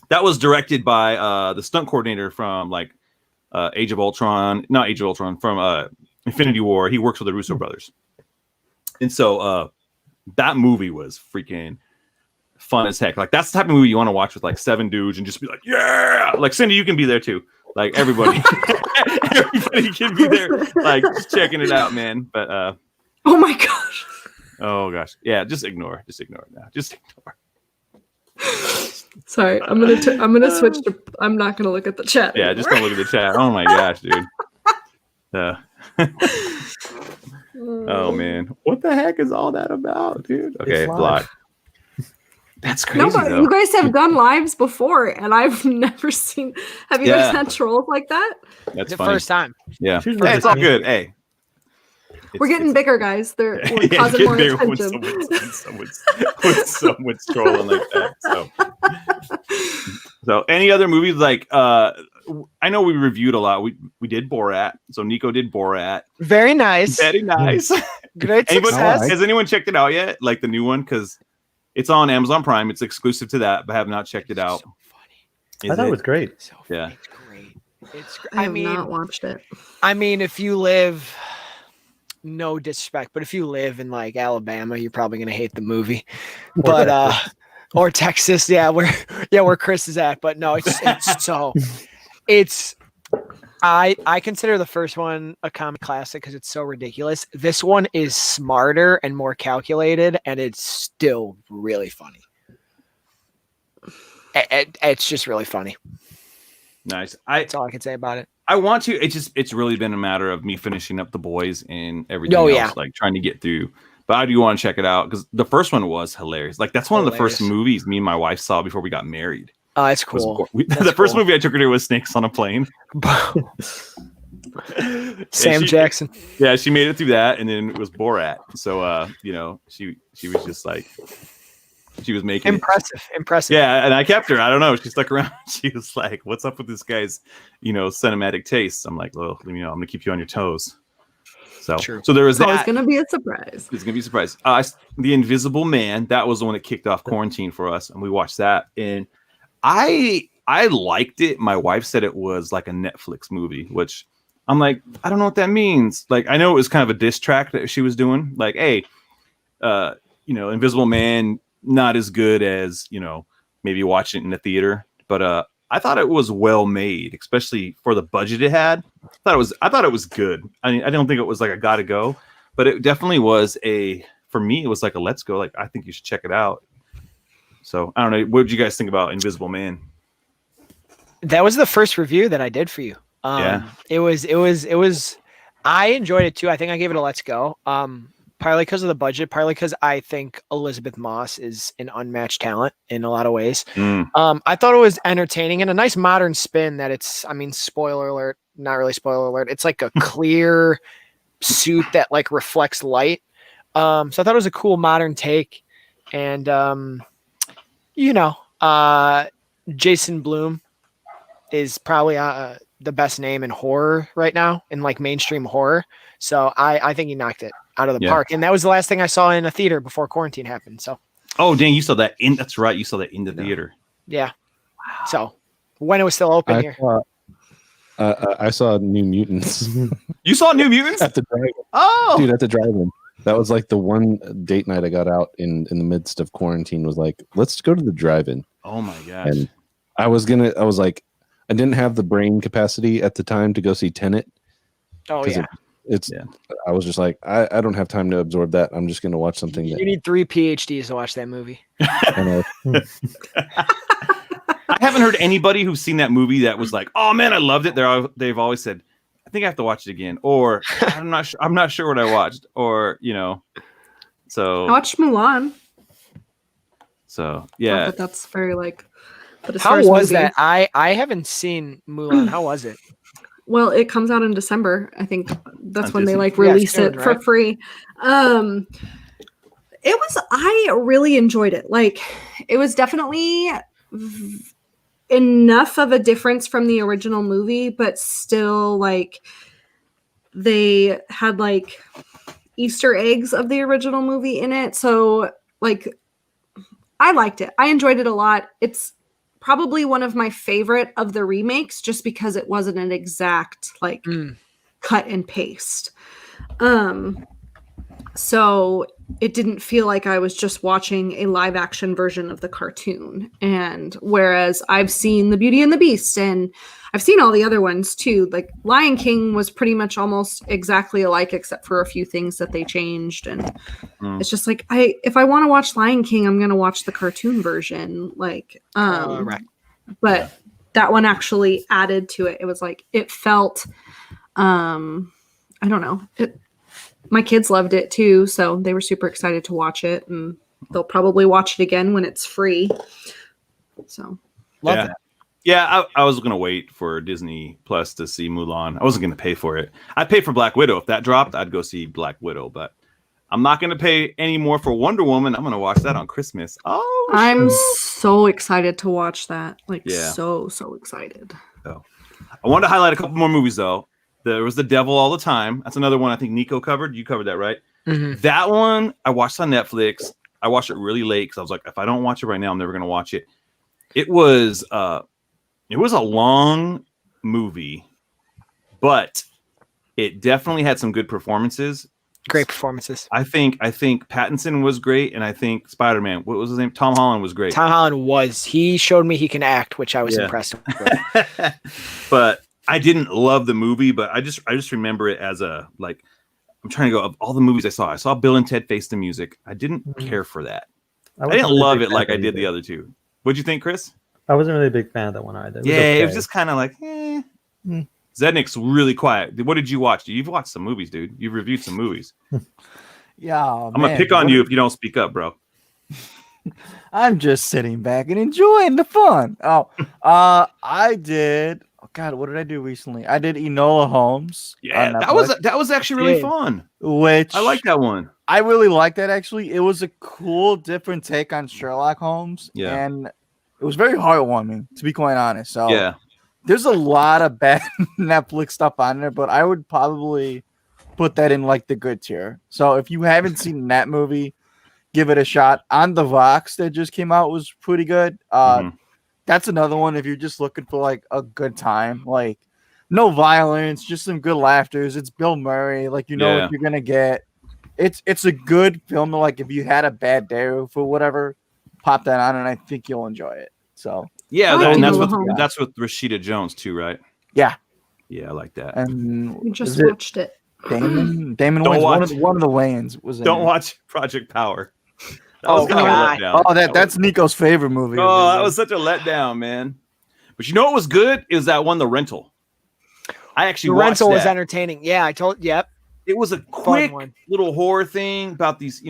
that was directed by the stunt coordinator from like Age of Ultron, not Age of Ultron, from Infinity War. He works with the Russo brothers, and so that movie was freaking fun as heck. Like that's the type of movie you want to watch with like 7 dudes and just be like, yeah. Like Cindy, you can be there too. Like everybody, everybody can be there. Like just checking it out, man. But Oh my gosh. oh gosh, yeah. Just ignore it now. Just ignore. Sorry, I'm gonna switch to. I'm not gonna look at the chat. Yeah, just don't look at the chat. Oh my gosh, dude. Oh man, what the heck is all that about, dude? Okay, It's live. block. That's crazy. No, but though. you guys have done lives before, and I've never seen. Have you Yeah. guys had trolls like that? That's The funny. first time. Yeah, Choose hey, it's all one. good. Hey, We're getting bigger, guys. We're Yeah, it's causing getting more bigger when attention. someone's trolling like that. So any other movies like I know we reviewed a lot. We did Borat. So Nico did Borat. Very nice. Very nice. Great Anybody, success. has anyone checked it out yet? Like the new one? Because it's on Amazon Prime. It's exclusive to that, but have not checked it out. So funny. I thought it was great. So Yeah. It's great. I have not watched it. I mean, if you live, no disrespect, but if you live in like Alabama, you're probably gonna hate the movie. But or Texas, where Chris is at. But no, it's I consider the first one a comic classic because it's so ridiculous. This one is smarter and more calculated, and it's still really funny. It's just really funny. Nice. That's all I can say about it. I want to. It's really been a matter of me finishing up The Boys and everything Oh, else, yeah. like trying to get through. But I do want to check it out because the first one was hilarious. Like that's one of the first Hilarious. movies me and my wife saw before we got married. Oh, it's Was cool. the first movie I took her to was Snakes on a Plane. Sam Jackson. Yeah, she made it through that, and then it was Borat. So, she was just like, she was making it. Impressive. Yeah, and I kept her. I don't know. She stuck around. She was like, "What's up with this guy's, cinematic tastes?" I'm like, "Well, I'm gonna keep you on your toes." So, True. so there was So that. it's gonna be a surprise. It's gonna be a surprise. The Invisible Man. That was the one that kicked off quarantine for us, and we watched that. And I liked it. My wife said it was like a Netflix movie, which I'm like, I don't know what that means. Like, I know it was kind of a diss track that she was doing. Like, hey, Invisible Man, not as good as maybe watching it in the theater, but I thought it was well made, especially for the budget it had. I thought it was good. I mean, I don't think it was like a gotta go, but it definitely was for me, it was like a let's go. Like, I think you should check it out. So I don't know. What did you guys think about Invisible Man? That was the first review that I did for you. Yeah. It was. I enjoyed it too. I think I gave it a let's go. Partly because of the budget, partly because I think Elizabeth Moss is an unmatched talent in a lot of ways. I thought it was entertaining and a nice modern spin that spoiler alert, not really spoiler alert. It's like a clear suit that like reflects light. So I thought it was a cool modern take. And, Jason Blum is probably the best name in horror right now, in like mainstream horror. So I think he knocked it out of the park. And that was the last thing I saw in a theater before quarantine happened. So, oh, dang, you saw that that's right. You saw that in the theater. yeah. Wow. So when it was still open here. I saw New Mutants You saw New Mutants? at the drive-in. Oh, Dude, at the drive-in. That was like the one date night I got out in the midst of quarantine. Was like, let's go to the drive-in. oh my gosh. And I was like, I didn't have the brain capacity at the time to go see Tenet. Oh, yeah. I was just like, I don't have time to absorb that. I'm just going to watch something. You need 3 PhDs to watch that movie. I haven't heard anybody who's seen that movie that was like, "Oh man, I loved it." They've always said, "I think I have to watch it again," or "I'm not sure. I'm not sure what I watched," or So I watched Mulan. So yeah, But that's very like. But as How far as was movie- that? I haven't seen Mulan. How was it? Well, it comes out in December. I think that's On when they Disney? like Yeah, release soon, it for right? free. I really enjoyed it. Like, it was definitely enough of a difference from the original movie, but still like they had like Easter eggs of the original movie in it. So like I liked it. I enjoyed it a lot. It's probably one of my favorite of the remakes just because it wasn't an exact like cut and paste. So it didn't feel like I was just watching a live action version of the cartoon. And whereas I've seen The Beauty and the Beast and I've seen all the other ones too, like Lion King was pretty much almost exactly alike except for a few things that they changed. And it's just like, if I want to watch Lion King, I'm going to watch the cartoon version. Like, Correct. but that one actually added to it. It was like, it felt, I don't know. My kids loved it too, so they were super excited to watch it, and they'll probably watch it again when it's free. So, Love that. Yeah, I was gonna wait for Disney Plus to see Mulan. I wasn't gonna pay for it. I'd pay for Black Widow if that dropped. I'd go see Black Widow, but I'm not gonna pay any more for Wonder Woman. I'm gonna watch that on Christmas. Oh, I'm so excited to watch that. Like, Yeah. so excited. So, I wanted to highlight a couple more movies though. There was The Devil All the Time. That's another one I think Nico covered. You covered that, right? Mhm. That one I watched on Netflix. I watched it really late because I was like, if I don't watch it right now, I'm never gonna watch it. It was a long movie, but it definitely had some good performances. Great performances. I think Pattinson was great, and I think Spider-Man, what was his name? Tom Holland was great. Tom Holland he showed me he can act, which I was impressed with. But I didn't love the movie, but I just remember it as a like. I'm trying to go of all the movies I saw. I saw Bill and Ted Face the Music. I didn't care for that. I didn't love it like I did the other two. What'd you think, Chris? I wasn't really a big fan of that one either. It was just kind of like, Zednik's really quiet. What did you watch? You've watched some movies, dude. You've reviewed some movies. Yeah, I'm gonna pick on you if you don't speak up, bro. I'm just sitting back and enjoying the fun. I did. Oh God, what did I do recently? I did Enola Holmes. Yeah, on that was actually really fun. Which I like that one. I really liked that actually. It was a cool, different take on Sherlock Holmes. Yeah. And it was very heartwarming, to be quite honest. So Yeah. there's a lot of bad Netflix stuff on there, but I would probably put that in like the good tier. So if you haven't seen that movie, give it a shot. On the Vox that just came out was pretty good. That's another one if you're just looking for like a good time, like no violence, just some good laughters. It's Bill Murray, like you know what you're gonna get. It's a good film. Like if you had a bad day or for whatever, pop that on, and I think you'll enjoy it. So and that's with Rashida Jones too, right? Yeah, I like that. And We just watched it. Damon Wayans, one of the Wayans was in Don't it. watch Project Power. That was kind of a letdown. Oh, that's Nico's favorite movie. Oh, that was such a letdown, man. But you know what was good? It was that one, The Rental. I actually watched was that. entertaining. Yeah, Yep. It was a quick little horror thing about these,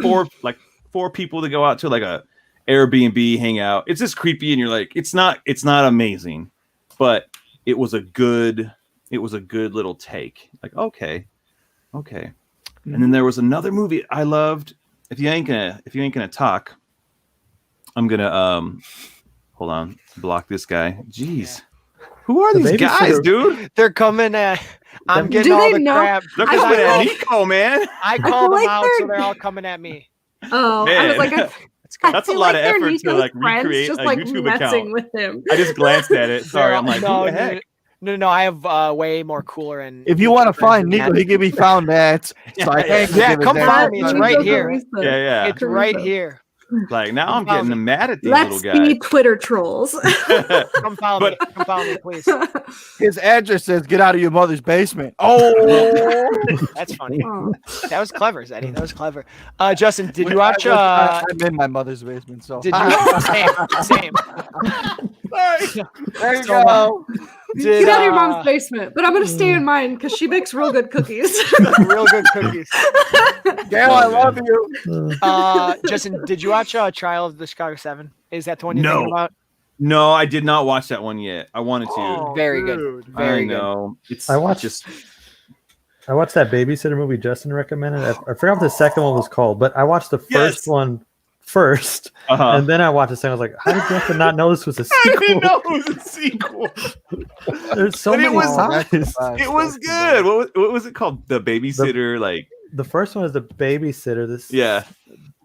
four people that go out to like a Airbnb hangout. It's just creepy, and you're like, it's not amazing, but it was a good little take. Like, okay. And then there was another movie I loved. If you ain't gonna talk, I'm gonna hold on, block this guy. Jeez. Who are these guys, dude? They're coming at. I'm getting all the crap. They're coming at Nico, man. I called them out, so they're all coming at me. Oh, Man. I was like, That's a lot of effort to like recreate just a like YouTube messing account. with him. I just glanced at it. Sorry, I'm like, who the heck? No. I have way more cooler and. If you want to find Nico, he can be found at. Come find me. It's right here. Yeah. It's right here. Like now, I'm getting mad at these Let's little guys. be Twitter trolls. Come follow me, please. His address says, "Get out of your mother's basement." Oh, that's funny. That was clever, Zeddy. That was clever. Justin, did you watch? I'm in my mother's basement, so did you? Same. Sorry. There you go. Get out of your mom's basement, but I'm gonna stay in mine because she makes real good cookies. Real good cookies. Gail, I love you. Justin, did you watch Trial of the Chicago 7? Is that the one you're thinking about? No, I did not watch that one yet. I wanted to. Very good. Very good. I watched that babysitter movie Justin recommended. I forgot what the second one was called, but I watched the first one first, and then I watched the second. I was like, how did Justin not know this was a sequel? I didn't know it was a sequel. There's so But many ties. It was good. What was it called? The Babysitter, like The first one is the Babysitter. This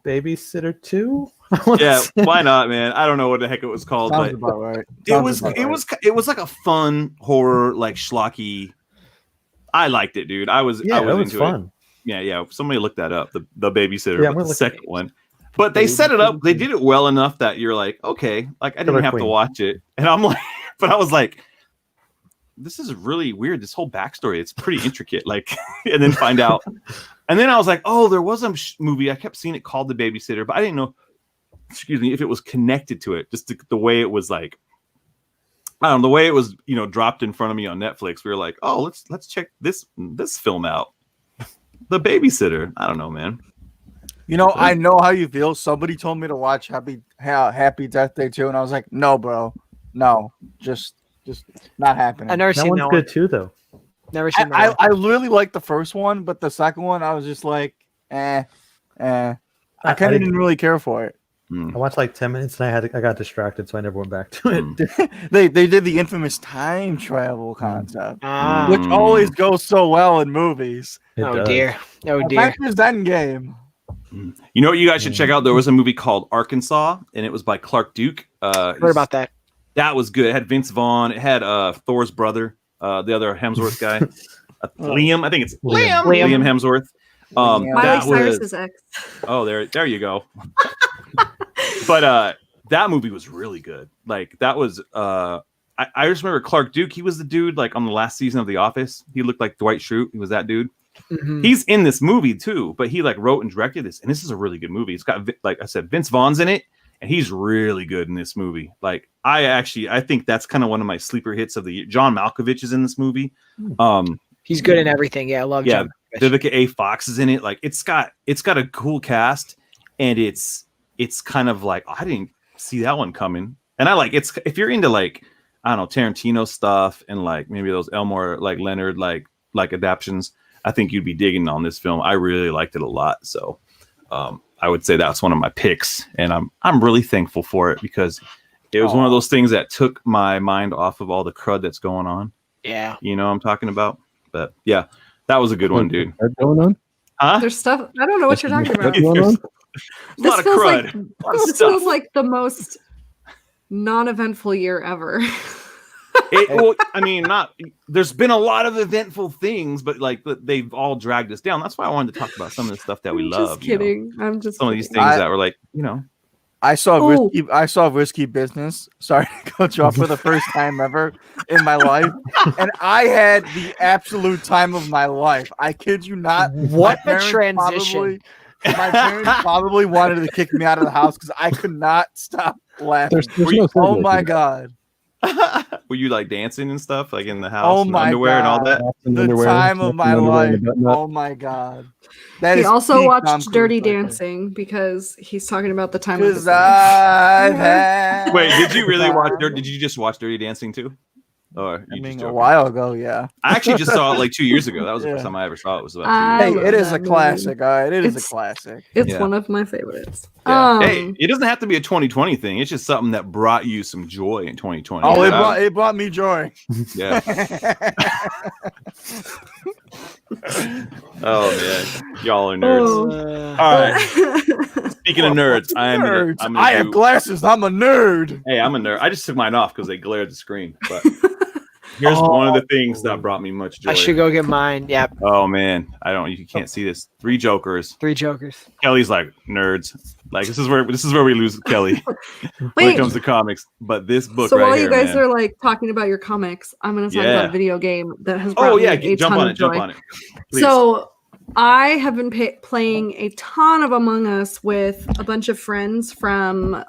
Babysitter 2. Yeah, why not, man? I don't know what the heck it was called, Sounds but about right. it was like a fun horror, like schlocky. I liked it, dude. I was it was into fun. It. Yeah. Somebody look that up. The Babysitter, Yeah, but the second one. But they set it up. They did it well enough that you're like, okay, like I didn't have to watch it, and I'm like, but I was like, this is really weird. This whole backstory, it's pretty intricate. Like, and then find out, and then I was like, oh, there was a movie. I kept seeing it called The Babysitter, but I didn't know. Excuse me, if it was connected to it, just the way it was like, I don't know, the way it was, dropped in front of me on Netflix. We were like, oh, let's check this film out. The Babysitter. I don't know, man. I know how you feel. Somebody told me to watch Happy Death Day 2, and I was like, no, bro, no, just not happening. I never That seen one's that good one. too, though. Never seen that one. I really liked the first one, but the second one, I was just like, I kind of didn't really care for it. I watched like 10 minutes and I got distracted, so I never went back to it. They did the infamous time travel concept, Ah. which always goes so well in movies. It Oh does. dear. Oh dear. Avengers Endgame. You know what you guys should check out? There was a movie called Arkansas, and it was by Clark Duke. Heard about that. That was good. It had Vince Vaughn. It had Thor's brother, the other Hemsworth guy, Liam. I think it's Liam. Liam Hemsworth. Miley that was. Cyrus's ex. Oh, there you go. But that movie was really good. Like that was. I just remember Clark Duke. He was the dude like on the last season of The Office. He looked like Dwight Schrute. He was that dude. Mhm. He's in this movie too, but he like wrote and directed this, and this is a really good movie. It's got, like I said, Vince Vaughn's in it, and he's really good in this movie. Like I think that's kind of one of my sleeper hits of the year. John Malkovich is in this movie. He's good in everything. Yeah, I love John Malkovich. Vivica A. Fox is in it. Like it's got a cool cast, and it's kind of like I didn't see that one coming. And I like it's if you're into like I don't know Tarantino stuff and like maybe those Elmore like Leonard like adaptions. I think you'd be digging on this film. I really liked it a lot. So I would say that's one of my picks. And I'm really thankful for it because it was one of those things that took my mind off of all the crud that's going on. Yeah. You know what I'm talking about? But yeah, that was a good one, dude. What's going on? Huh? There's stuff. I don't know what you're talking about. What's going on? A lot of crud. A lot of This stuff. feels like the most non-eventful year ever. Well, I mean, there's been a lot of eventful things, but like they've all dragged us down. That's why I wanted to talk about some of the stuff that we I'm love. Just kidding. I'm just Some of these kidding. things that were like, I saw Ooh. Risky Business. Sorry to cut you off for the first time ever in my life, and I had the absolute time of my life. I kid you not. What My a parents transition. My parents probably wanted to kick me out of the house because I could not stop laughing. There's no Oh segue my to god! were you like dancing and stuff, like in the house, Oh in my underwear and all God. that? that. In The underwear, time of my in underwear and life. a button up. Oh my god! That He is also peak Tom watched Cruise Dirty right there. Dancing because he's talking about the time of his Because life. I've had. Wait, did you really watch? time. Did you just watch Dirty Dancing too? Or I you mean, just a joking? while ago, yeah. I actually just saw it like 2 years ago. That was the Yeah. first time I ever saw it. Was about I 2 years Hey, ago. love it is a that movie. classic. All right, it is a It's- classic. It's Yeah. one of my favorites. Yeah. Hey, it doesn't have to be a 2020 thing. It's just something that brought you some joy in 2020. Oh, Yeah. it brought me joy. Yeah. Oh man, y'all are nerds. All right. Speaking of nerds, I'm Nerds. gonna I have do- glasses. I'm a nerd. Hey, I'm a nerd. I just took mine off because they glared at the screen. But here's one of the things that brought me much joy. I should go get mine. Yep. Oh man, you can't see this. 3 Jokers. 3 Jokers. Kelly's like nerds. Like this is where we lose Kelly when it Wait, comes to comics. But this book so right while here, you guys man. are like talking about your comics, I'm going to talk Yeah. about a video game that has brought Oh me yeah, a jump ton on of it. Jump joy. on it. Please. So I have been playing a ton of Among Us with a bunch of friends from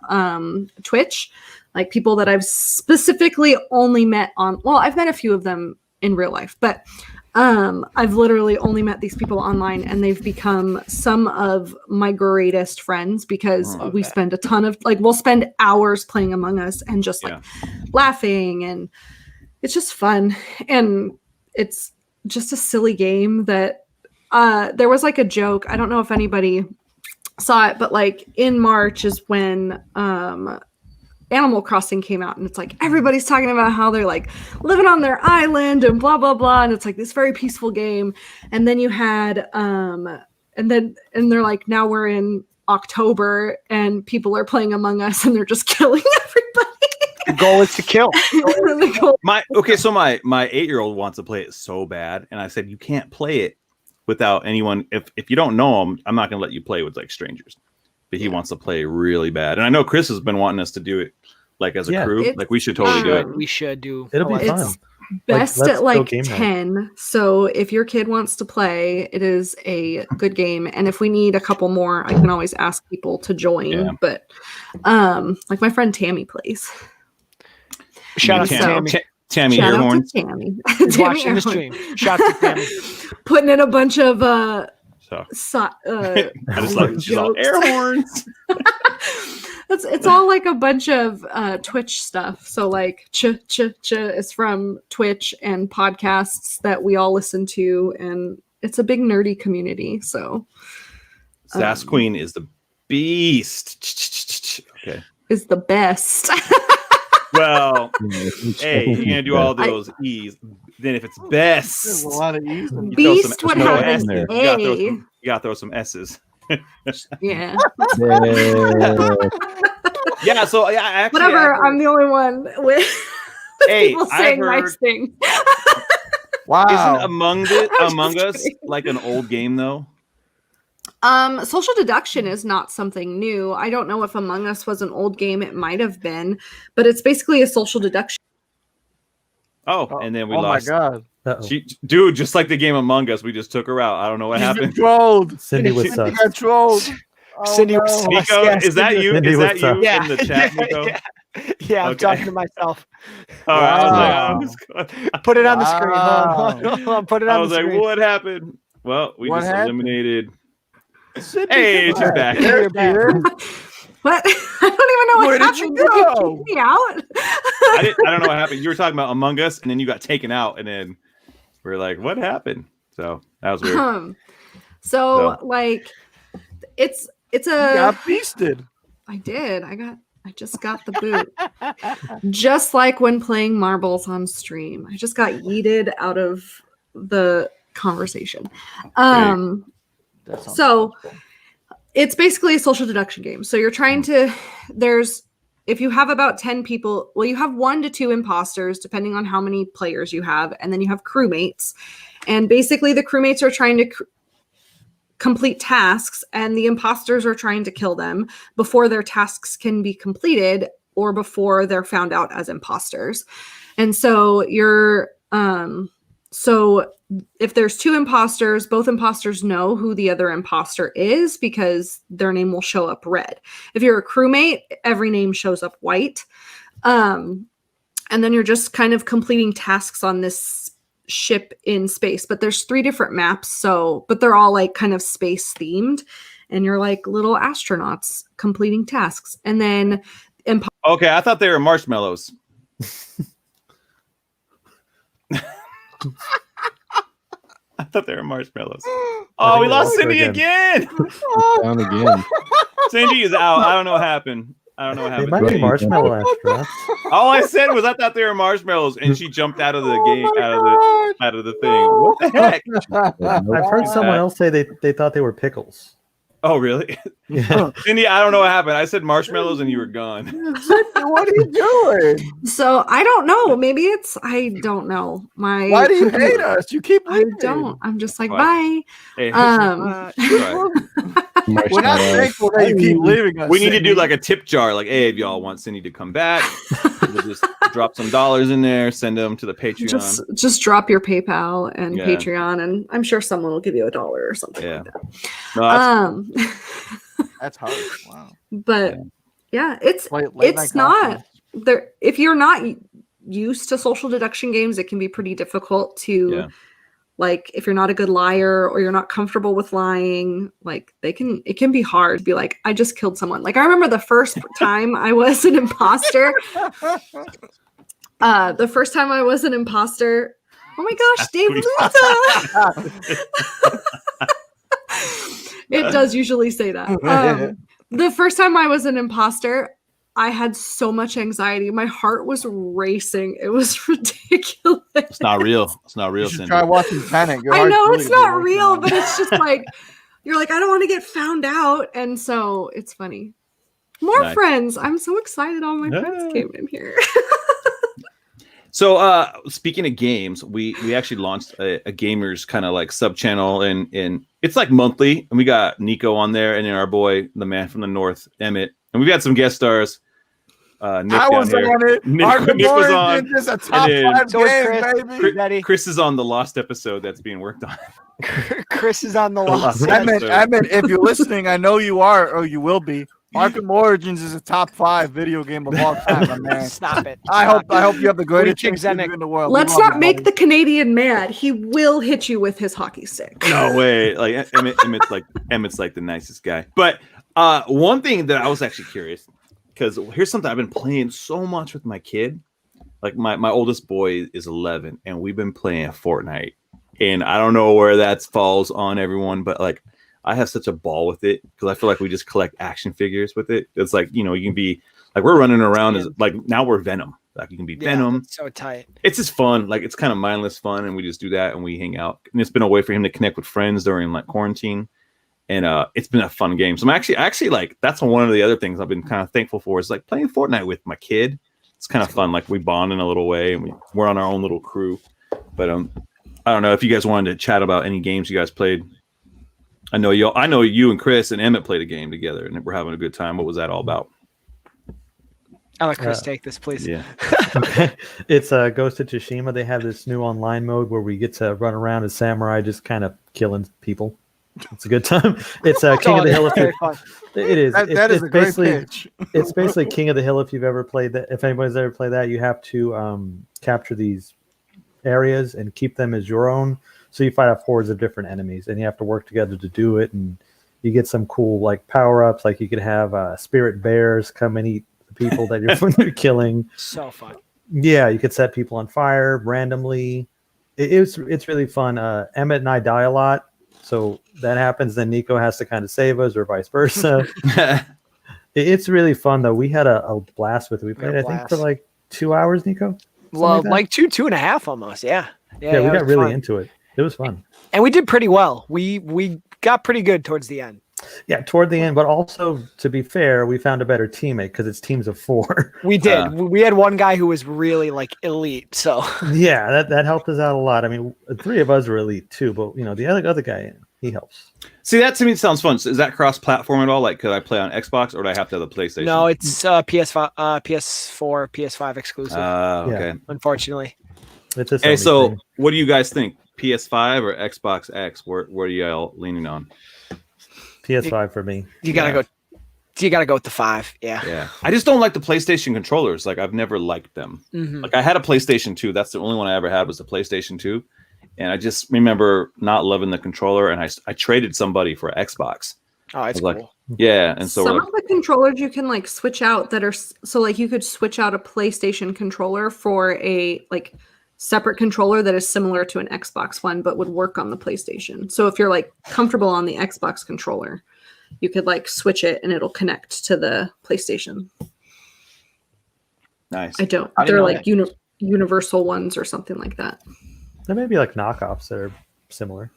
Twitch, like people that I've specifically only met on. Well, I've met a few of them in real life, but I've literally only met these people online, and they've become some of my greatest friends because we spend a ton of we'll spend hours playing Among Us and just laughing, and it's just fun, and it's just a silly game that there was like a joke. I don't know if anybody saw it, but like in March is when Animal Crossing came out, and it's like everybody's talking about how they're like living on their island and blah blah blah, and it's like this very peaceful game. And then you had and they're like, now we're in October and people are playing Among Us and they're just killing everybody. The goal is to kill. My 8-year-old wants to play it so bad, and I said you can't play it without anyone. If you don't know them, I'm not gonna let you play with like strangers. But he wants to play really bad, and I know Chris has been wanting us to do it like as a crew. Like we should totally do it. We should do. It'll be fun. It's best let's at go like game night. 10. So if your kid wants to play, it is a good game. And if we need a couple more, I can always ask people to join. Yeah. But like my friend Tammy plays. Shout out to Tammy. Tammy. Tammy Shout out Airhorn. to Tammy. Who's Tammy watching the Airhorn. stream. Shout out to Tammy. Putting in a bunch of So I just like she's all jokes. air horns. It's all like a bunch of Twitch stuff. So like ch is from Twitch and podcasts that we all listen to, and it's a big nerdy community. So Sass Queen is the beast. Okay. is the best. Well, hey, you're gonna do all those E's. Then if it's There's best, a lot of E's. you throw Beast some- would throw have S's. an You A. gotta throw some S's. Yeah. Yeah. So yeah, actually, Whatever. I'm the only one with Hey, people I saying heard- nice things. Wow. Isn't Among just Us kidding. like an old game though? Social deduction is not something new. I don't know if Among Us was an old game. It might have been, but it's basically a social deduction. Oh, and then we oh lost. my god. Uh-oh. Dude, just like the game Among Us, we just took her out. I don't know what She's been happened. trolled. Cindy was She sucks. got trolled. Oh, Cindy was no. sus. Nico, Yeah, is that Cindy- you? Cindy Is that was you up. in the chat, Nico? Yeah, I'm Okay. talking to myself. All right, Wow. I was like, Put it on the screen. Wow. Hold on. Put it I on was the like, screen. what happened? Well, we What just happened? eliminated. Cindy, Hey, come she's on. back. There You're back. she is. What? I don't even know what Where did happened. you Did you go? kick me out? I don't know what happened. You were talking about Among Us, and then you got taken out, and then we're like, what happened? So that was weird. So So. like it's You a got beasted. I did. I just got the boot. Just like when playing marbles on stream. I just got yeeted out of the conversation. That sounds So cool. it's basically a social deduction game. So you're trying to if you have about 10 people, well, you have 1 to 2 imposters, depending on how many players you have, and then you have crewmates. And basically the crewmates are trying to complete tasks, and the imposters are trying to kill them before their tasks can be completed or before they're found out as imposters. And so so if there's 2 imposters, both imposters know who the other imposter is because their name will show up red. If you're a crewmate, every name shows up white. And then you're just kind of completing tasks on this ship in space. But there's 3 different maps, but they're all like kind of space themed. And you're like little astronauts completing tasks. And then Okay, I thought they were marshmallows. I thought they were marshmallows. Oh, we think lost we lost her Cindy again. Down again. Cindy is out. I don't know what happened. They Happened. might be marshmallow astronauts. All I said was I thought they were marshmallows, and she jumped out of the game, out of the thing. What the heck? I've heard someone else say they thought they were pickles. Oh, really? Yeah. Cindy, I don't know what happened. I said marshmallows, and you were gone. What are you doing? so I don't know. Maybe I don't know. Why do you hate us? You keep I leaving. don't. I'm just like, Why? bye. Hey, Um, We're not thankful that you keep leaving us. we need to do Cindy. like a tip jar. Like, hey, if y'all want Cindy to come back, we'll just drop some dollars in there, send them to the Patreon. just drop your PayPal and Yeah. Patreon, and I'm sure someone will give you $1 or something Yeah. like that. No, that's- That's hard. Wow. But yeah, it's Late it's night not conference. there. If you're not used to social deduction games, it can be pretty difficult to Yeah. like if you're not a good liar or you're not comfortable with lying, like it can be hard to be like, I just killed someone. Like I remember the first time I was an imposter. The first time I was an imposter. Oh my gosh, Dave Luta. It does usually say that. The first time I was an imposter, I had so much anxiety. My heart was racing. It was ridiculous. It's not real. It's not You real, should Cindy. try watching Tenet. Your I heart's know really it's gonna be not racing real, now. but it's just like you're like, I don't want to get found out. And so it's funny. More Nice. friends. I'm so excited all my Yeah. friends came in here. So speaking of games, we actually launched a gamers kind of like sub channel, and it's like monthly, and we got Nico on there, and then our boy, the man from the north, Emmett, and we've had some guest stars. Nick I down was here. on it. Nick Arkham was on. Origins is a top then- 5 So is game, Chris. baby. Ready? Chris is on the lost episode that's being worked on. Chris is on the lost. Yeah. Emmett, if you're listening, I know you are, or you will be. Arkham Origins is a top 5 video game of all time, my man. Stop it. I hope you have the greatest Reaching Thanksgiving Zennick. in the world. Let's We love not you, make buddy. the Canadian mad. He will hit you with his hockey stick. No way. Like Emmett's like the nicest guy. But one thing that I was actually curious, because here's something I've been playing so much with my kid. Like my oldest boy is 11, and we've been playing Fortnite. And I don't know where that falls on everyone, but like I have such a ball with it because I feel like we just collect action figures with it. It's like, you can be like, we're running around as like, now we're Venom. Like you can be Venom. So tight. It's just fun. Like it's kind of mindless fun, and we just do that and we hang out. And it's been a way for him to connect with friends during like quarantine. And it's been a fun game. So I'm actually like, that's one of the other things I've been kind of thankful for is like playing Fortnite with my kid. It's kind of fun. Like we bond in a little way, and we're on our own little crew. But I don't know if you guys wanted to chat about any games you guys played. I know you and Chris and Emmett played a game together, and we're having a good time. What was that all about? I'll let Chris take this, please. Yeah. It's Ghost of Tsushima. They have this new online mode where we get to run around as samurai, just kind of killing people. It's a good time. It's King of the Hill. If Very you, fun. it is. That is it's a great basically pitch. it's basically King of the Hill. If you've ever played that, if anybody's ever played that, you have to capture these areas and keep them as your own. So you fight off hordes of different enemies, and you have to work together to do it. And you get some cool like power ups, like you could have spirit bears come and eat the people that you're killing. So fun. Yeah, you could set people on fire randomly. It's really fun. Emmett and I die a lot, so that happens. Then Nico has to kind of save us, or vice versa. It's really fun though. We had a blast with it. We played, I think, for like 2 hours, Nico. Well, like like 2.5 almost. Yeah. Yeah, we it got was really fun. into it. It was fun. And we did pretty well. We got pretty good towards the end. Yeah, toward the end, but also to be fair, we found a better teammate because it's teams of 4. We did. We had one guy who was really like elite. So Yeah, that helped us out a lot. I mean, 3 of us were elite too, but the other guy, he helps. See, that to me sounds fun. So is that cross-platform at all? Like, could I play on Xbox, or do I have to have the PlayStation? no, it's PS5, PS4, PS5 exclusive. Okay. Unfortunately, It's a Hey, Sony so thing. what do you guys think? PS5 or Xbox X? Where are y'all leaning on? PS5 for me. you gotta Yeah. go. You gotta go with the 5. Yeah. Yeah, I just don't like the PlayStation controllers. Like, I've never liked them. Mhm. Like, I had a PlayStation 2. That's the only one I ever had was the PlayStation 2. And I just remember not loving the controller, and I traded somebody for Xbox. Oh, it's I was cool. like, yeah, and so Some we're of the controllers you can like switch out that are so like you could switch out a PlayStation controller for a like separate controller that is similar to an Xbox one but would work on the PlayStation. So if you're like comfortable on the Xbox controller, you could like switch it and it'll connect to the PlayStation. nice. I don't. I didn't They're know like universal ones or something like that. There may be like knockoffs that are similar,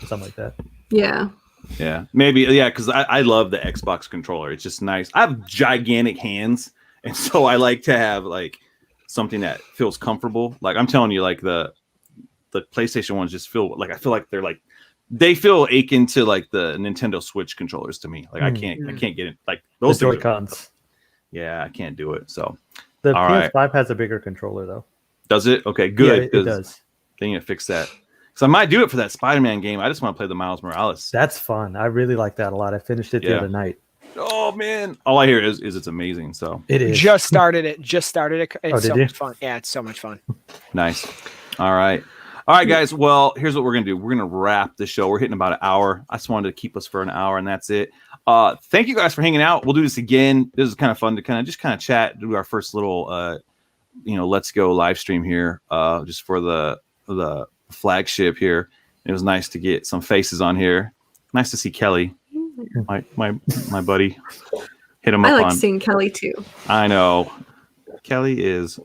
something like that. Yeah. Yeah, maybe. Yeah, because I love the Xbox controller. It's just nice. I have gigantic hands, and so I like to have like something that feels comfortable. Like I'm telling you, like the PlayStation ones just feel like I feel like they feel akin to like the Nintendo Switch controllers to me. Like I can't get it. Like those The things are- Joy-Cons. Yeah, I can't do it. So The All right. PS5 has a bigger controller though. does it? Okay, Yeah, good. it 'cause does. They need to fix that. So I might do it for that Spider-Man game. I just want to play the Miles Morales. That's fun. I really like that a lot. I finished it the Yeah. other night. Oh man, all I hear is it's amazing. So It is. Just started it. It's did so you? much fun. Yeah, it's so much fun. nice. All right, guys. Well, here's what we're gonna do. We're gonna wrap the show. We're hitting about an hour. I just wanted to keep us for an hour, and that's it. Thank you guys for hanging out. We'll do this again. This is kind of fun to kind of chat, do our first little let's go live stream here, just for the flagship here. It was nice to get some faces on here. Nice to see Kelly, my buddy. Hit him I up like on. seeing Kelly too. I know. Kelly is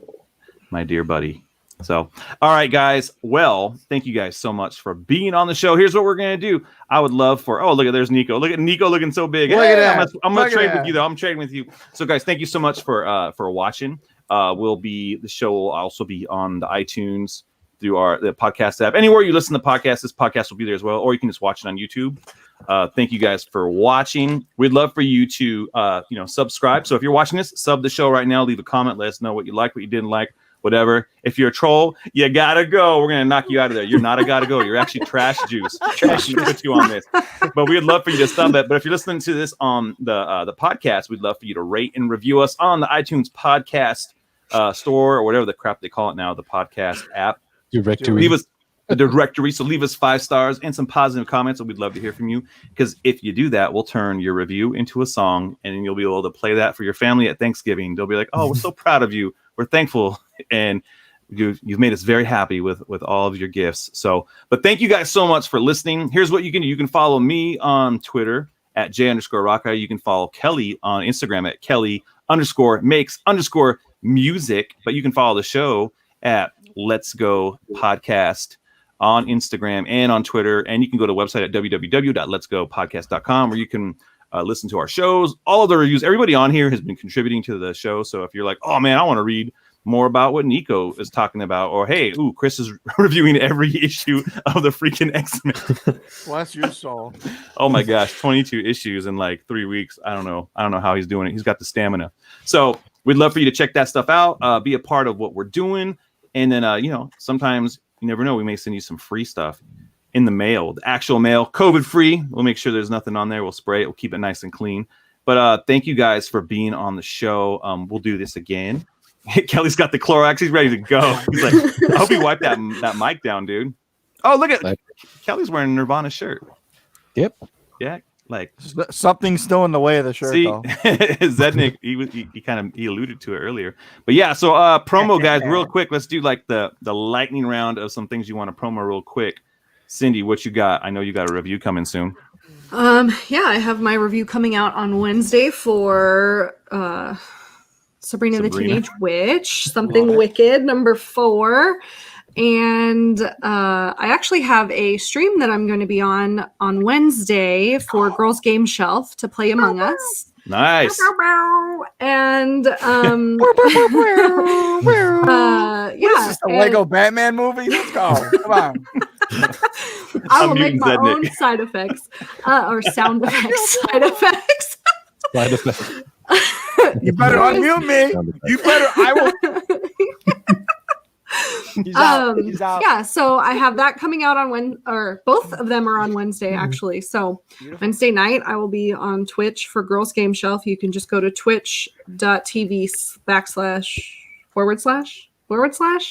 my dear buddy. So, all right, guys. Well, thank you guys so much for being on the show. Here's what we're gonna do. I would love for. Oh, look at there's Nico. Look at Nico looking so big. Look at that. I'm gonna Look at trade with that. you though. I'm trading with you. So, guys, thank you so much for watching. The show will also be on the iTunes through the podcast app. Anywhere you listen to podcasts, this podcast will be there as well, or you can just watch it on YouTube. Thank you guys for watching. We'd love for you to subscribe. So if you're watching this, sub the show right now. Leave a comment. Let us know what you like, what you didn't like, whatever. If you're a troll, you gotta go. We're gonna knock you out of there. You're not a gotta go. You're actually trash juice. Trash juice. Put you on this. But we'd love for you to sub it. But if you're listening to this on the podcast, we'd love for you to rate and review us on the iTunes podcast store, or whatever the crap they call it now, the podcast app. Directory. Leave us the directory. So leave us 5 stars and some positive comments, and we'd love to hear from you. Because if you do that, we'll turn your review into a song, and you'll be able to play that for your family at Thanksgiving. They'll be like, "Oh, we're so proud of you. We're thankful, and you've made us very happy with all of your gifts." So, but thank you guys so much for listening. Here's what you can do. You can follow me on Twitter at J_Rocka. You can follow Kelly on Instagram at Kelly_makes_music. But you can follow the show at Let's Go Podcast on Instagram and on Twitter. And you can go to the website at www.letsgopodcast.com, where you can listen to our shows, all of the reviews. Everybody on here has been contributing to the show. So if you're like, oh man, I want to read more about what Nico is talking about, or hey, Chris is reviewing every issue of the freaking X-Men. Bless your soul. Oh my gosh, 22 issues in like 3 weeks. I don't know how he's doing it. He's got the stamina. So we'd love for you to check that stuff out, be a part of what we're doing. And then, sometimes you never know, we may send you some free stuff in the mail, the actual mail, COVID free. We'll make sure there's nothing on there. We'll spray it. We'll keep it nice and clean. But thank you guys for being on the show. We'll do this again. Kelly's got the Clorox. He's ready to go. He's like, I hope you wipe that mic down, dude. Oh, look at Kelly's wearing a Nirvana shirt. Yep. Yeah. Like Something's still in the way of the shirt, see, though. Zednik, he alluded to it earlier. But yeah, so promo guys, real quick. Let's do like the lightning round of some things you want to promo real quick. Cindy, what you got? I know you got a review coming soon. Yeah, I have my review coming out on Wednesday for Sabrina the Teenage Witch, Something Wicked, number 4. And I actually have a stream that I'm going to be on Wednesday for Girls Game Shelf to play Among Us. Nice. And Yeah, yeah, it's the Lego Batman movie. Let's go. Come on. I will I'm make muting my Zednik. own side effects or sound effects. Side effects. Side effect. You better unmute me. You better. I will. He's out. He's out. Yeah, so I have that coming out on both of them are on Wednesday actually. So Wednesday night I will be on Twitch for Girls Game Shelf. You can just go to twitch.tv//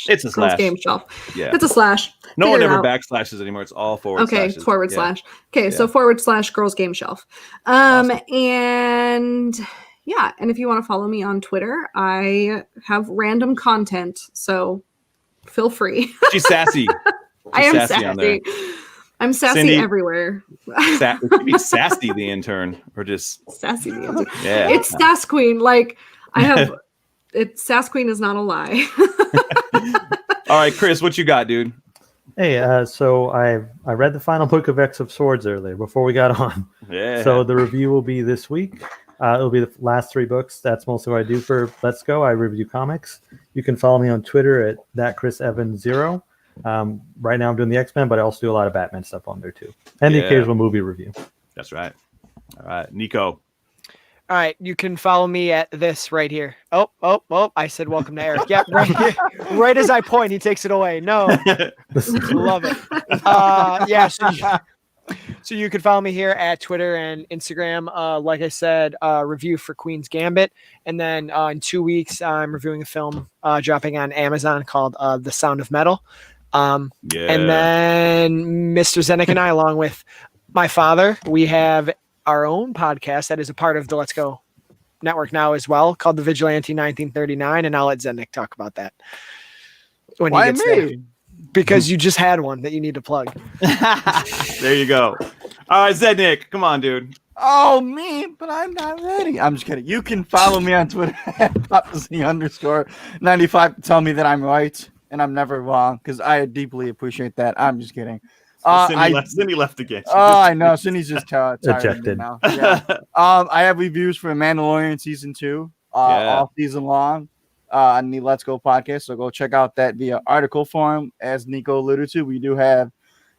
It's a Girls slash. Game Shelf. Yeah. It's a slash. No one Figure it ever out. backslashes anymore. It's all forward Okay, slashes. forward Yeah. slash. Okay, so / Girls Game Shelf. Awesome. And yeah, and if you want to follow me on Twitter, I have random content, so feel free. She's sassy. I am sassy on there. sassy. I'm sassy Cindy- everywhere. It could be Sassy the intern, or just Sassy the answer. yeah. It's Sass Queen. Like I have Sass Queen is not a lie. All right, Chris, what you got, dude? Hey, so I read the final book of X of Swords earlier before we got on. Yeah. So the review will be this week. It'll be the last 3 books. That's mostly what I do for Let's Go. I review comics. You can follow me on Twitter at @ChrisEvans0. Right now I'm doing the X-Men, but I also do a lot of Batman stuff on there too, and the Yeah. occasional movie review. That's right. All right, Nico. All right, you can follow me at this right here. Oh, I said welcome to Eric. Yep, right here. Right as I point, he takes it away. No, love it. Yeah, so you can follow me here at Twitter and Instagram. Like I said, review for Queen's Gambit. And then in 2 weeks, I'm reviewing a film dropping on Amazon called The Sound of Metal. Yeah. And then Mr. Zenick and I, along with my father, we have our own podcast that is a part of the Let's Go network now as well, called The Vigilante 1939. And I'll let Zenick talk about that when Why he gets me? there. Because you just had one that you need to plug. There you go. All right, Zednik, come on, dude. Oh, me, but I'm not ready. I'm just kidding. You can follow me on Twitter at @PopZ_95 to tell me that I'm right and I'm never wrong because I deeply appreciate that. I'm just kidding. Cindy left again. Oh, I know. Cindy's just tired of me Ejected. now. Yeah. I have reviews for Mandalorian season 2 all season long on the Let's Go podcast. So go check out that via article form. As Nico alluded to, we do have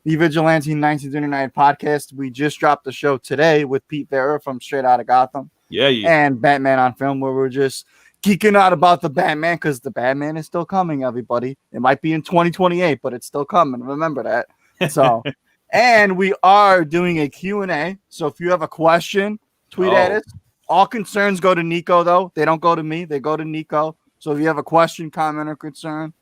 the Vigilante 1939 podcast. We just dropped the show today with Pete Vera from Straight Outta Gotham. Yeah. And Batman on Film, where we're just geeking out about the Batman because the Batman is still coming, everybody. It might be in 2028, but it's still coming. Remember that. So, and we are doing a Q&A. So if you have a question, tweet at us. All concerns go to Nico, though. They don't go to me. They go to Nico. So if you have a question, comment, or concern,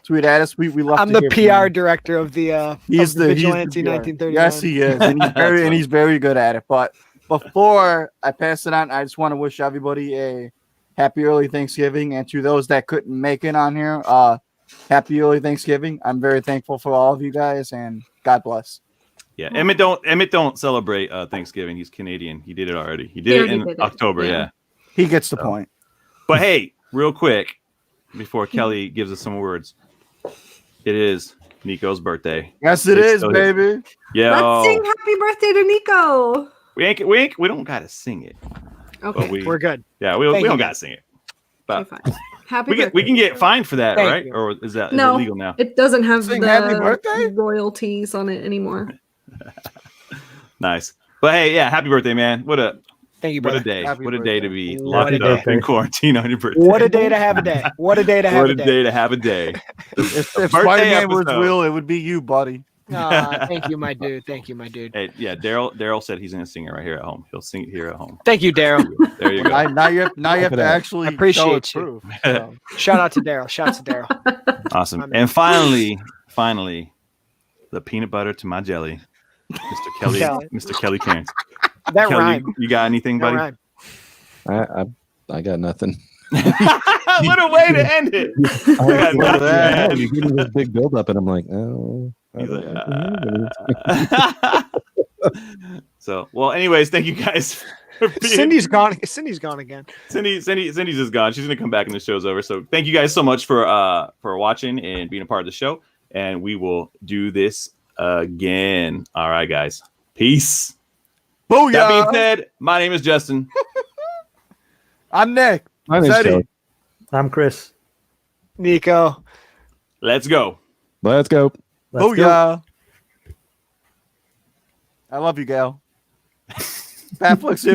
tweet at us. We love. I'm to the hear from PR you. director of the Vigilante 1939. Yes, he is, and he's very good at it. But before I pass it on, I just want to wish everybody a happy early Thanksgiving, and to those that couldn't make it on here, happy early Thanksgiving. I'm very thankful for all of you guys, and God bless. Yeah, Emmett don't celebrate Thanksgiving. He's Canadian. He did it already. He did it in October. Yeah. He gets the point. But hey, real quick, before Kelly gives us some words, it is Nico's birthday. Yes, it is, baby. Yeah. Let's sing happy birthday to Nico. We don't gotta sing it. Okay. We're good. Yeah, we don't gotta sing it. But Okay, fine. Happy birthday. we can get fined for that, Thank right? you. Or is that No, illegal now? it doesn't have Sing happy the birthday? royalties on it anymore. Nice. But hey, yeah, happy birthday, man. Thank you, What brother. a day. Happy What a day to be What locked a up day. in quarantine on your birthday. What a day to have a day. What a day to have What a a day. day to have a day. If Birthday Spider-Man was episode. real, it would be you, buddy. Thank you, my dude. Thank you, my dude. Hey, yeah, Daryl said he's gonna sing it right here at home. He'll sing it here at home. Thank you, Daryl. There you go. Now you have to actually I appreciate show it you. proof, so. Shout out to Daryl. Shout out to Daryl. Awesome. My man. And finally, the peanut butter to my jelly, Mr. Kelly Cairns. That Kelly, rhyme. you got anything, That buddy? rhyme. I got nothing. What a way to end it. got nothing. You give me this big build up, and I'm like, oh. He's like, So, well, anyways, thank you guys. For being- Cindy's gone. Cindy's gone again. Cindy's just gone. She's gonna come back when the show's over. So thank you guys so much for watching and being a part of the show. And we will do this again. All right, guys. Peace. Booyah! That being said, my name is Justin. I'm Nick. My name's Teddy. Kelly. I'm Chris. Nico. Let's go. Let's go. Let's go. Booyah! I love you, Gail. Batflix